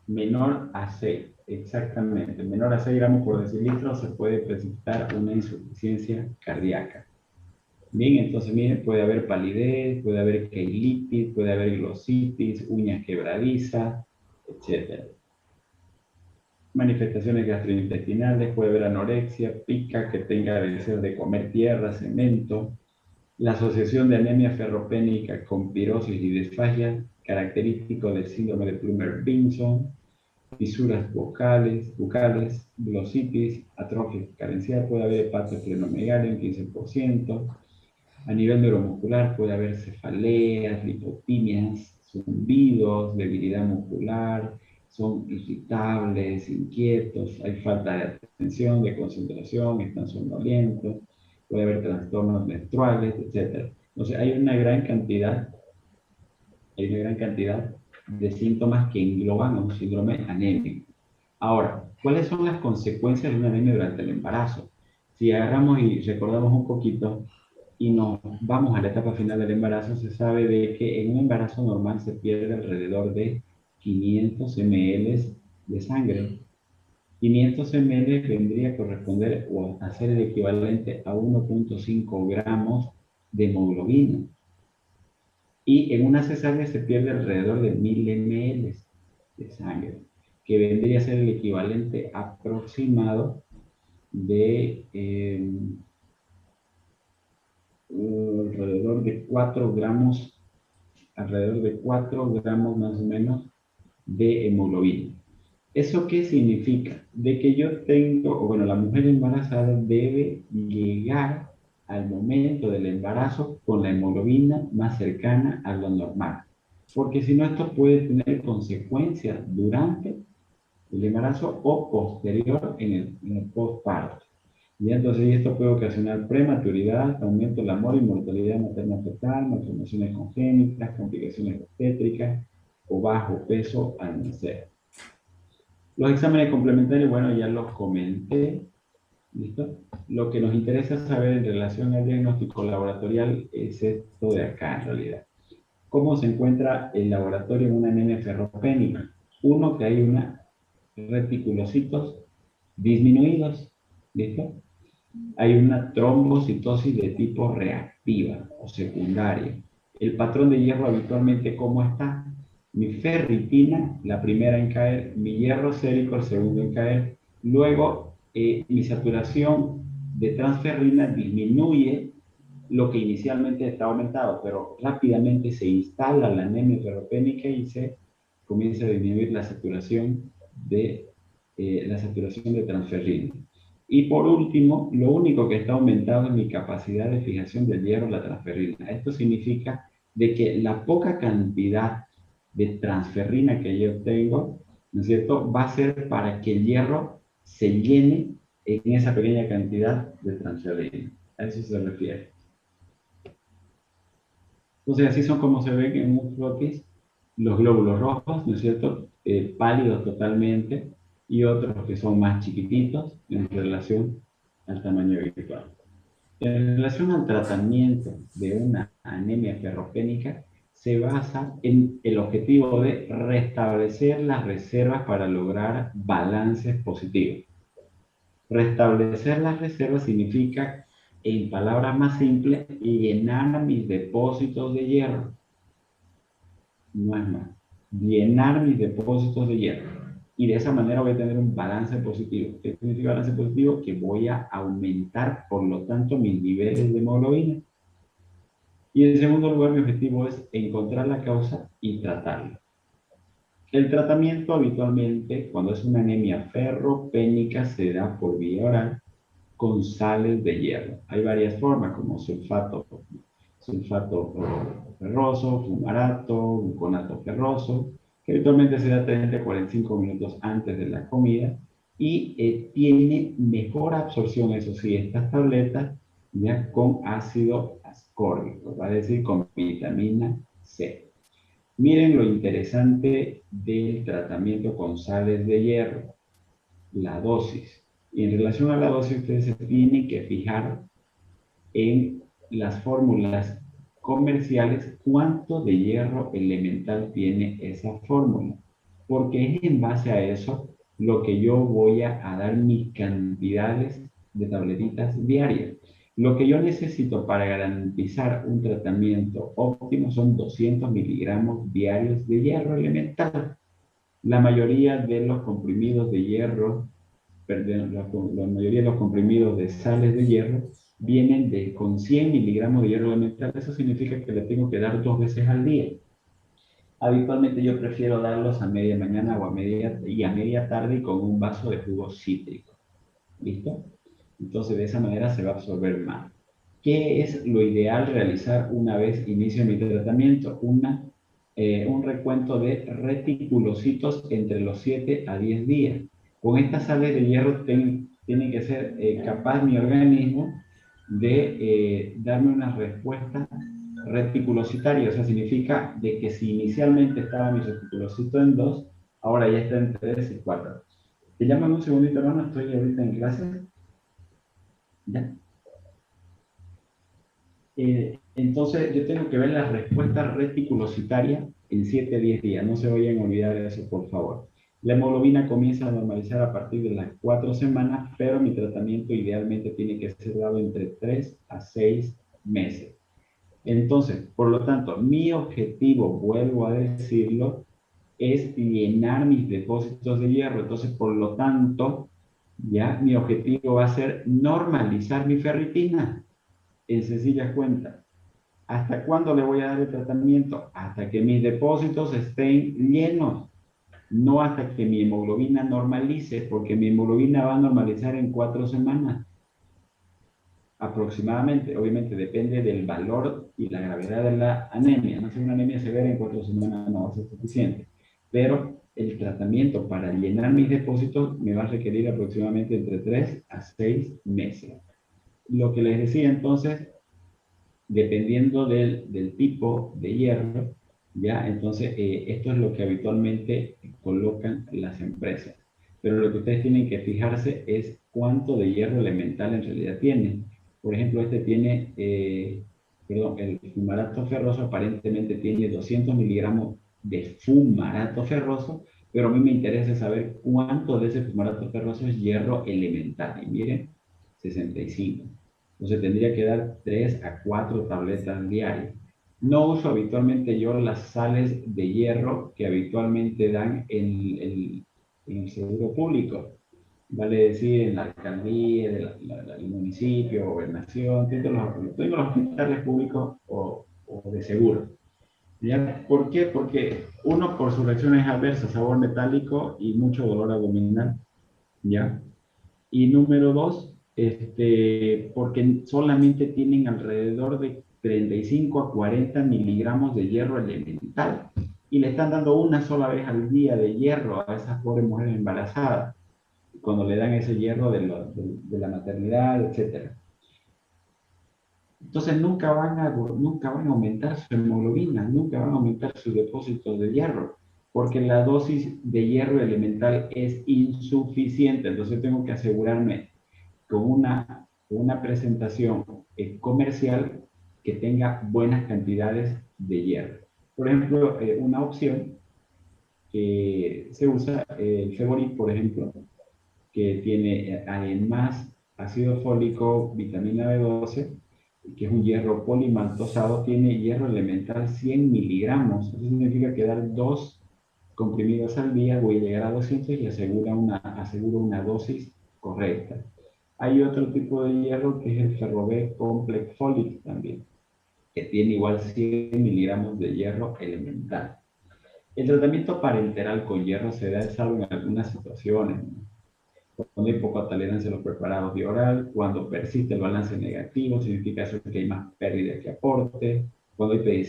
Menor a 6, exactamente. Menor a 6 gramos por decilitro se puede precipitar una insuficiencia cardíaca. Bien, entonces miren, puede haber palidez, puede haber keilitis, puede haber glositis, uñas quebradizas, etc. Manifestaciones gastrointestinales, puede haber anorexia, pica, que tenga deseo de comer tierra, cemento. La asociación de anemia ferropénica con pirosis y disfagia, característico del síndrome de Plummer-Vinson, fisuras bucales, glositis, atrofia carencial, puede haber hepatosplenomegalia en 15%. A nivel neuromuscular puede haber cefaleas, lipotimias, zumbidos, debilidad muscular, son irritables, inquietos, hay falta de atención, de concentración, están somnolientos, puede haber trastornos menstruales, etc. Entonces hay una gran cantidad de síntomas que engloban a un síndrome anémico. Ahora, ¿cuáles son las consecuencias de una anemia durante el embarazo? Si agarramos y recordamos un poquito y nos vamos a la etapa final del embarazo, se sabe de que en un embarazo normal se pierde alrededor de 500 ml de sangre. 500 ml vendría a corresponder o a ser el equivalente a 1.5 gramos de hemoglobina. Y en una cesárea se pierde alrededor de 1000 ml de sangre, que vendría a ser el equivalente aproximado de alrededor de 4 gramos más o menos de hemoglobina. ¿Eso qué significa? De que yo tengo, o bueno, la mujer embarazada debe llegar al momento del embarazo con la hemoglobina más cercana a lo normal. Porque si no, esto puede tener consecuencias durante el embarazo o posterior en el postparto. Y entonces esto puede ocasionar prematuridad, aumento del amor y mortalidad materna fetal, malformaciones congénitas, complicaciones obstétricas o bajo peso al nacer. Los exámenes complementarios, bueno, ya los comenté. ¿Listo? Lo que nos interesa saber en relación al diagnóstico laboratorial es esto de acá en realidad. ¿Cómo se encuentra el laboratorio en una anemia ferropénica? Uno, que hay una reticulocitos disminuidos, ¿listo? Hay una trombocitosis de tipo reactiva o secundaria. El patrón de hierro habitualmente, ¿cómo está? Mi ferritina, la primera en caer, mi hierro sérico, el segundo en caer. Luego, mi saturación de transferrina disminuye lo que inicialmente está aumentado, pero rápidamente se instala la anemia ferropénica y se comienza a disminuir la saturación de transferrina. Y por último, lo único que está aumentado es mi capacidad de fijación del hierro, la transferrina. Esto significa de que la poca cantidad de transferrina que yo tengo, ¿no es cierto?, va a ser para que el hierro se llene en esa pequeña cantidad de transferrina. A eso se refiere. Entonces, así son como se ven en un flotis los glóbulos rojos, ¿no es cierto?, pálidos totalmente, y otros que son más chiquititos en relación al tamaño habitual. En relación al tratamiento de una anemia ferropénica, se basa en el objetivo de restablecer las reservas para lograr balances positivos. Restablecer las reservas significa, en palabras más simples, llenar mis depósitos de hierro. No es más. Llenar mis depósitos de hierro. Y de esa manera voy a tener un balance positivo. ¿Qué significa balance positivo? Que voy a aumentar, por lo tanto, mis niveles de hemoglobina. Y en segundo lugar, mi objetivo es encontrar la causa y tratarla. El tratamiento habitualmente, cuando es una anemia ferropénica, se da por vía oral con sales de hierro. Hay varias formas, como sulfato ferroso, fumarato, gluconato ferroso, que habitualmente se da 30 a 45 minutos antes de la comida y tiene mejor absorción, eso sí, estas tabletas ya con ácido ascórbico, va a decir con vitamina C. Miren lo interesante del tratamiento con sales de hierro, la dosis. Y en relación a la dosis, ustedes se tienen que fijar en las fórmulas comerciales cuánto de hierro elemental tiene esa fórmula. Porque es en base a eso lo que yo voy a dar mis cantidades de tabletitas diarias. Lo que yo necesito para garantizar un tratamiento óptimo son 200 miligramos diarios de hierro elemental. La mayoría de los comprimidos de hierro, perdón, la mayoría de los comprimidos de sales de hierro vienen con 100 miligramos de hierro elemental. Eso significa que le tengo que dar 2 veces al día. Habitualmente yo prefiero darlos a media mañana o a media tarde y con un vaso de jugo cítrico. ¿Listo? Entonces de esa manera se va a absorber más. ¿Qué es lo ideal realizar una vez inicio mi tratamiento? Un recuento de reticulocitos entre los 7 a 10 días. Con estas sales de hierro tiene que ser capaz mi organismo de darme una respuesta reticulocitaria. O sea, significa de que si inicialmente estaba mi reticulocito en 2, ahora ya está en 3 y 4. ¿Te llaman un segundito, hermano? Estoy ahorita en clase. ¿Ya? Entonces, yo tengo que ver la respuesta reticulocitaria en 7-10 días. No se vayan a olvidar de eso, por favor. La hemoglobina comienza a normalizar a partir de las 4 semanas, pero mi tratamiento idealmente tiene que ser dado entre 3 a 6 meses. Entonces, por lo tanto, mi objetivo, vuelvo a decirlo, es llenar mis depósitos de hierro. Entonces, por lo tanto, ya mi objetivo va a ser normalizar mi ferritina. En sencilla cuenta. ¿Hasta cuándo le voy a dar el tratamiento? Hasta que mis depósitos estén llenos. No hasta que mi hemoglobina normalice, porque mi hemoglobina va a normalizar en 4 semanas. Aproximadamente. Obviamente depende del valor y la gravedad de la anemia. No sé, una anemia severa en 4 semanas no va a ser suficiente. Pero el tratamiento para llenar mis depósitos me va a requerir aproximadamente entre 3 a 6 meses. Lo que les decía entonces, dependiendo del tipo de hierro, ¿ya? Entonces, esto es lo que habitualmente colocan las empresas. pero lo que ustedes tienen que fijarse es cuánto de hierro elemental en realidad tiene. Por ejemplo, este tiene, perdón, el fumarato ferroso aparentemente tiene 200 miligramos de fumarato ferroso, pero a mí me interesa saber cuánto de ese fumarato ferroso es hierro elemental. Y miren, 65. Entonces tendría que dar 3 a 4 tabletas diarias. No uso habitualmente yo las sales de hierro que habitualmente dan en el seguro público, vale decir, en la alcaldía, del municipio, gobernación, tengo los hospitales públicos o de seguro. ¿Ya? ¿Por qué? Porque uno, por sus reacciones adversas, sabor metálico y mucho dolor abdominal, ¿ya? Y número dos, porque solamente tienen alrededor de 35 a 40 miligramos de hierro elemental. Y le están dando una sola vez al día de hierro a esas pobres mujeres embarazadas, cuando le dan ese hierro de la maternidad, etcétera. Entonces nunca van a aumentar su hemoglobina, nunca van a aumentar sus depósitos de hierro, porque la dosis de hierro elemental es insuficiente. Entonces tengo que asegurarme con una presentación comercial que tenga buenas cantidades de hierro. Por ejemplo, una opción que se usa, el Feborit, por ejemplo, que tiene además ácido fólico, vitamina B12, que es un hierro polimaltosado, tiene hierro elemental 100 miligramos. Eso significa que dar 2 comprimidos al día, voy a llegar a 200 y aseguro una dosis correcta. Hay otro tipo de hierro que es el Ferrobe Complex Folic también, que tiene igual 100 miligramos de hierro elemental. El tratamiento parenteral con hierro se da salvo en algunas situaciones, ¿no? Cuando hay poca tolerancia a los preparados de oral, cuando persiste el balance negativo, significa eso que hay más pérdida que aporte, cuando hay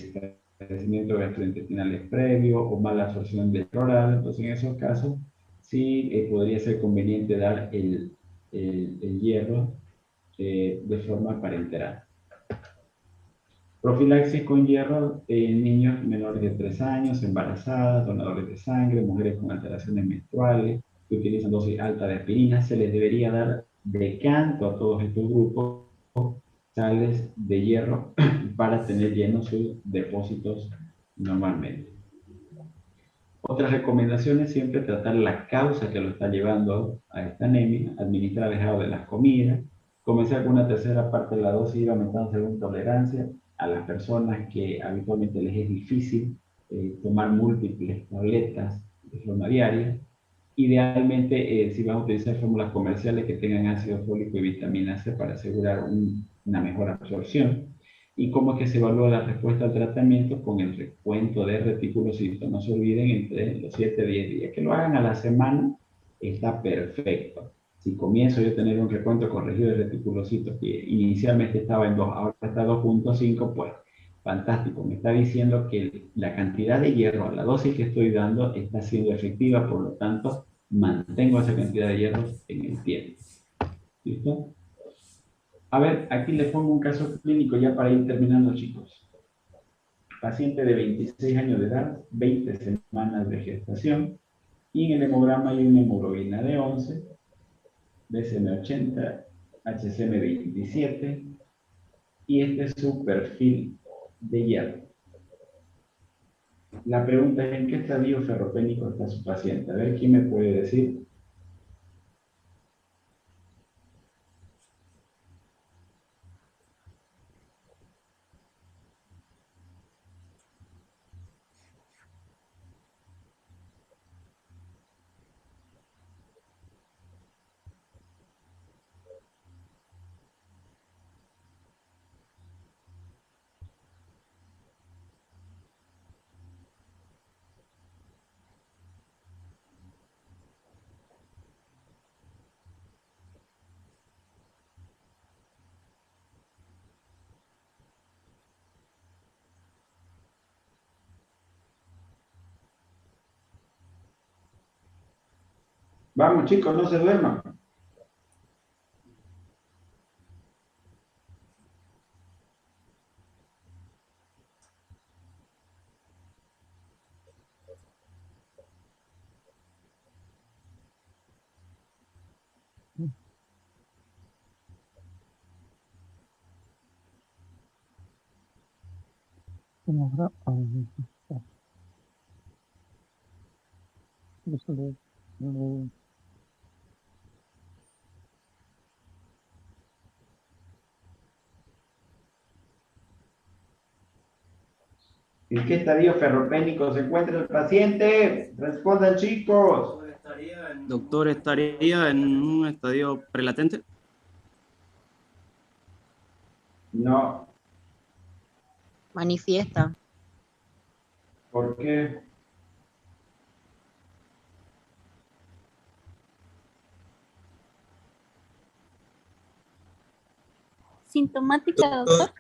padecimiento gastrointestinal previo o mala absorción del oral, entonces en esos casos sí podría ser conveniente dar el hierro de forma parenteral. Profilaxis con hierro en niños menores de 3 años, embarazadas, donadores de sangre, mujeres con alteraciones menstruales, que utilizan dosis alta de aspirina, se les debería dar de canto a todos estos grupos sales de hierro para tener llenos sus depósitos normalmente. Otras recomendaciones, siempre tratar la causa que lo está llevando a esta anemia, administrar alejado de las comidas, comenzar con una tercera parte de la dosis y ir aumentando según tolerancia a las personas que habitualmente les es difícil tomar múltiples tabletas de forma diaria. Idealmente, si van a utilizar fórmulas comerciales que tengan ácido fólico y vitamina C para asegurar una mejor absorción. ¿Y cómo es que se evalúa la respuesta al tratamiento? Con el recuento de reticulocitos. No se olviden, entre los 7 y 10 días. Que lo hagan a la semana está perfecto. Si comienzo yo a tener un recuento corregido de reticulocitos que inicialmente estaba en 2, ahora está 2.5, pues fantástico. Me está diciendo que la cantidad de hierro, la dosis que estoy dando, está siendo efectiva, por lo tanto, mantengo esa cantidad de hierro en el tiempo. ¿Listo? A ver, aquí les pongo un caso clínico ya para ir terminando, chicos. Paciente de 26 años de edad, 20 semanas de gestación, y en el hemograma hay una hemoglobina de 11, BCM 80, HCM 27, y este es su perfil de hierro. La pregunta es, ¿en qué estadio ferropénico está su paciente? A ver, ¿quién me puede decir? Vamos, chicos, no se duerman. ¿En qué estadio ferropénico se encuentra el paciente? Respondan, chicos. Doctor, ¿estaría en un estadio prelatente? No. Manifiesta. ¿Por qué? Sintomática, doctor.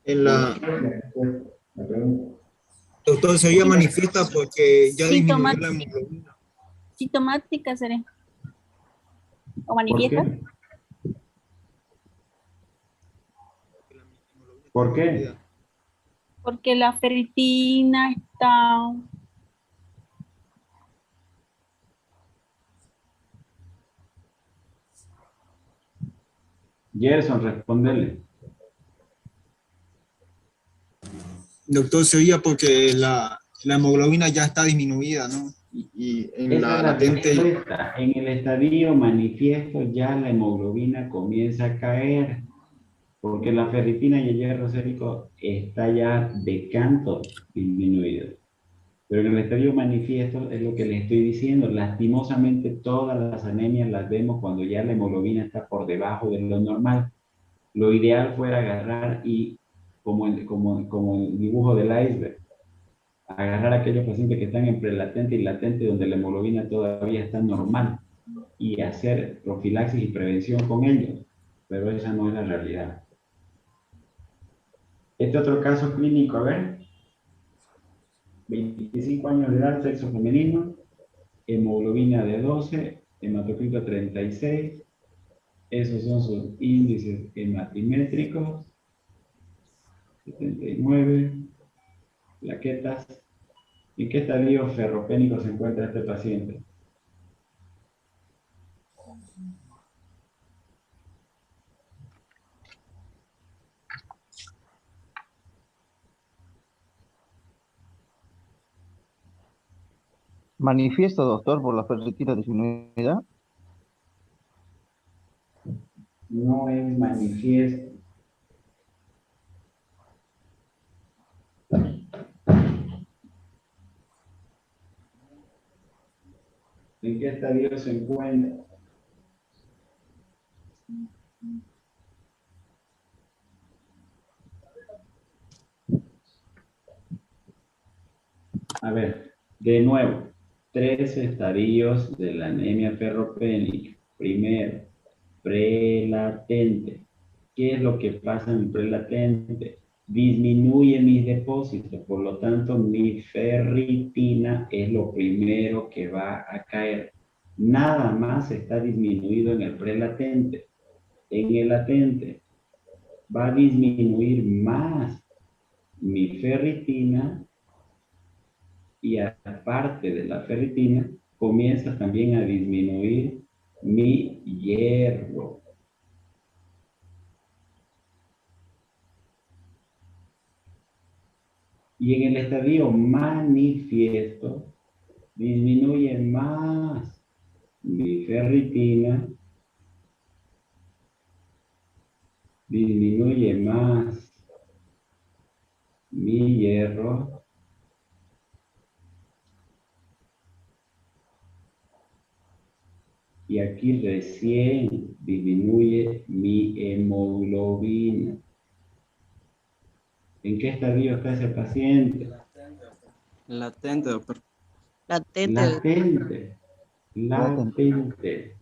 En doctor, sería manifiesta porque ya disminuyó la hemoglobina. Sintomática seré. ¿O ¿Por manifiesta? qué? ¿Por qué? Porque la ferritina está... Gerson, respondele. Doctor, sería porque la hemoglobina ya está disminuida, ¿no? Y en Esa la es la latente... respuesta. En el estadio manifiesto ya la hemoglobina comienza a caer, porque la ferritina y el hierro sérico está ya de canto disminuido. Pero en el estadio manifiesto es lo que les estoy diciendo. Lastimosamente todas las anemias las vemos cuando ya la hemoglobina está por debajo de lo normal. Lo ideal fuera agarrar y, como el dibujo del iceberg, agarrar a aquellos pacientes que están en prelatente y latente donde la hemoglobina todavía está normal y hacer profilaxis y prevención con ellos. Pero esa no es la realidad. Este otro caso clínico, a ver. 25 años de edad, sexo femenino, hemoglobina de 12, hematocrito 36. Esos son sus índices hematimétricos. 79, plaquetas. ¿En qué estadio ferropénico se encuentra este paciente? Manifiesto, doctor, por la ferritina disminuida. No es manifiesto. ¿En qué estadio se encuentra? A ver, de nuevo, 3 estadios de la anemia ferropénica. Primero, prelatente. ¿Qué es lo que pasa en prelatente? Disminuye mis depósitos, por lo tanto mi ferritina es lo primero que va a caer. Nada más está disminuido en el prelatente. En el latente va a disminuir más mi ferritina y aparte de la ferritina comienza también a disminuir mi hierro. Y en el estadio manifiesto disminuye más mi ferritina, disminuye más mi hierro y aquí recién disminuye mi hemoglobina. ¿En qué estadio está ese paciente? Latente, doctor. Latente. Latente. Latente.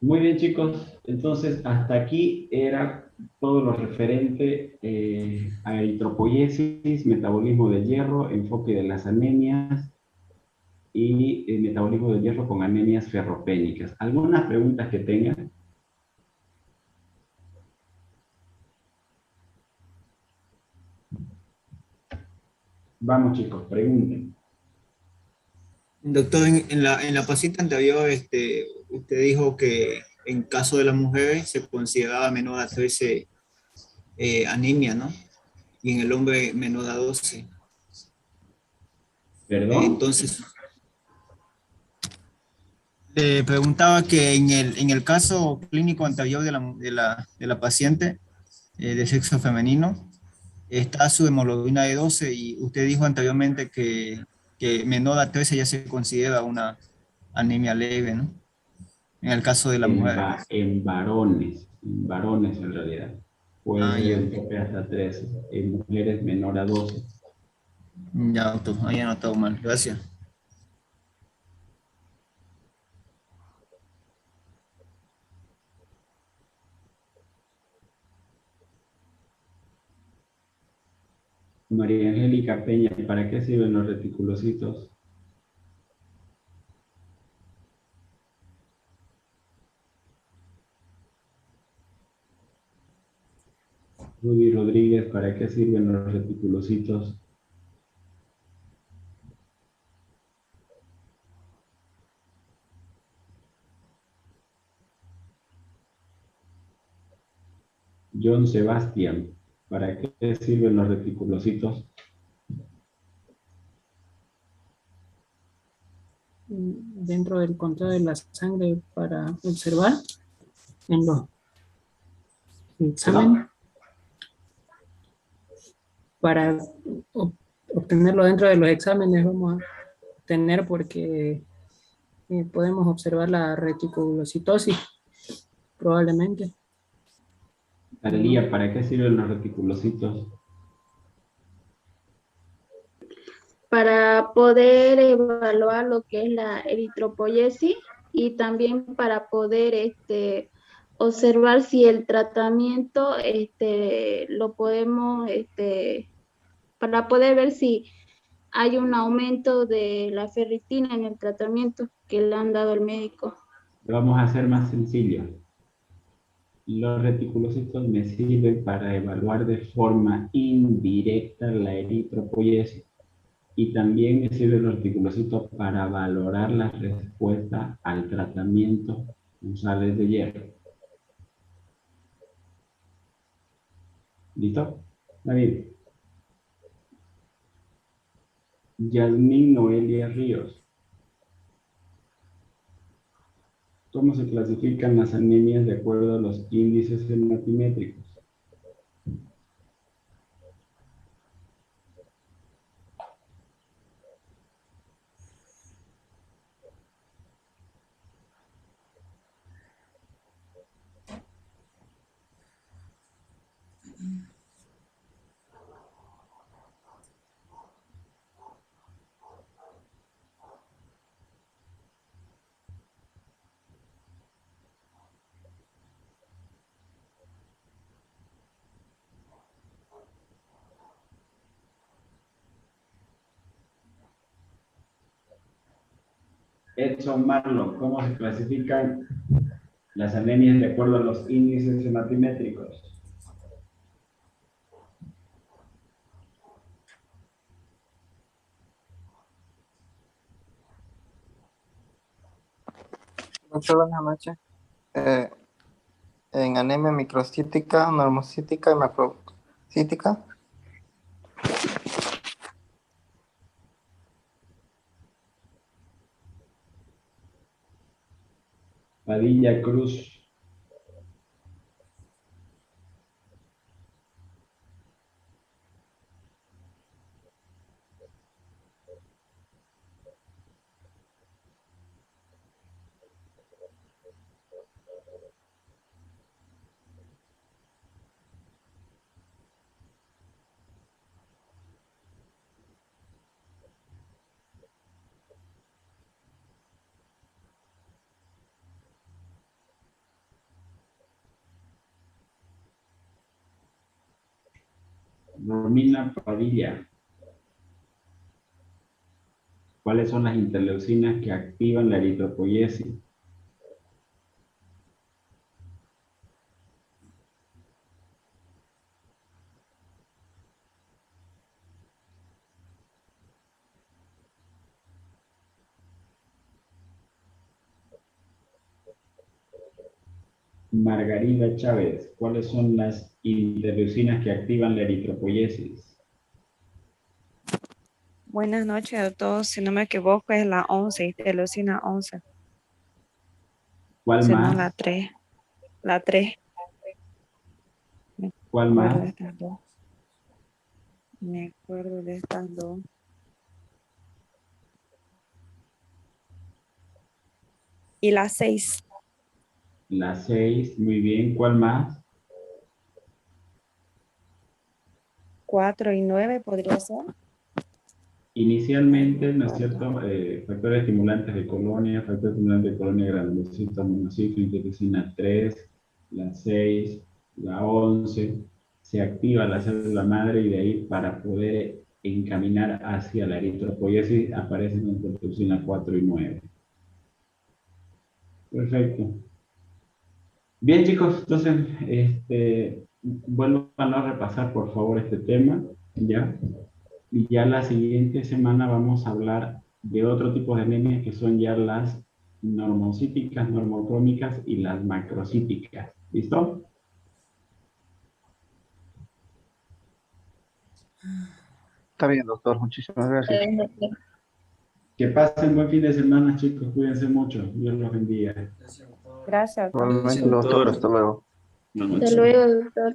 Muy bien, chicos. Entonces, hasta aquí era todo lo referente a eritropoiesis, metabolismo del hierro, enfoque de las anemias y metabolismo del hierro con anemias ferropénicas. ¿Algunas preguntas que tengan? Vamos, chicos, pregunten. Doctor, en la pasita anterior, usted dijo que en caso de las mujeres se consideraba menor a 13 anemia, ¿no? Y en el hombre menor a 12. ¿Perdón? Entonces, le preguntaba que en el caso clínico anterior de la paciente de sexo femenino, está su hemoglobina de 12 y usted dijo anteriormente que menor a 13 ya se considera una anemia leve, ¿no? En el caso de la mujer. En varones en realidad. Puede Ah, ser ya. el tope hasta 13, en mujeres menor a 12. Ya, doctor, ahí anotado mal. Gracias. María Angélica Peña, ¿para qué sirven los reticulocitos? Ruby Rodríguez, ¿para qué sirven los reticulocitos? John Sebastián, ¿para qué sirven los reticulocitos? Dentro del conteo de la sangre para observar en los exámenes, para obtenerlo dentro de los exámenes vamos a tener porque podemos observar la reticulocitosis probablemente. Talía, ¿para qué sirven los reticulocitos? Para poder evaluar lo que es la eritropoyesis y también para poder observar si el tratamiento lo podemos, para poder ver si hay un aumento de la ferritina en el tratamiento que le han dado al médico. Lo vamos a hacer más sencillo. Los reticulocitos me sirven para evaluar de forma indirecta la eritropoyesis y también me sirven los reticulocitos para valorar la respuesta al tratamiento con sales de hierro. ¿Listo? David. Yasmín Noelia Ríos. ¿Cómo se clasifican las anemias de acuerdo a los índices hematimétricos? Edson Marlo, ¿cómo se clasifican las anemias de acuerdo a los índices hematimétricos? Muchas buenas noches. Eh, en anemia microcítica, normocítica y macrocítica. Padilla Cruz. Romina Padilla. ¿Cuáles son las interleucinas que activan la eritropoyesis? Margarida Chávez, ¿cuáles son las interleucinas que activan la eritropoyesis? Buenas noches a todos. Si no me equivoco, es la 11, interleucina 11. ¿Cuál Si más? no, la 3. La 3. ¿Cuál Me acuerdo más? de estas dos. Me acuerdo de estas dos. Y la 6. La 6, muy bien. ¿Cuál más? 4 y 9 podría ser. Inicialmente, ¿no es cierto? Factores estimulantes de colonia, factores estimulantes de colonia granulocito, monociclo, interleucina 3, la 6, la 11, se activa la célula madre y de ahí para poder encaminar hacia la eritropoyesis aparecen la interleucina 4 y 9. Perfecto. Bien, chicos, entonces, vuelvo a no repasar, por favor, este tema, ¿ya? Y ya la siguiente semana vamos a hablar de otro tipo de anemias que son ya las normocíticas, normocrómicas y las macrocíticas. ¿Listo? Está bien, doctor. Muchísimas gracias. Que pasen buen fin de semana, chicos. Cuídense mucho. Dios los bendiga. Gracias. Igualmente, doctor. Hasta luego. Hasta luego, doctor.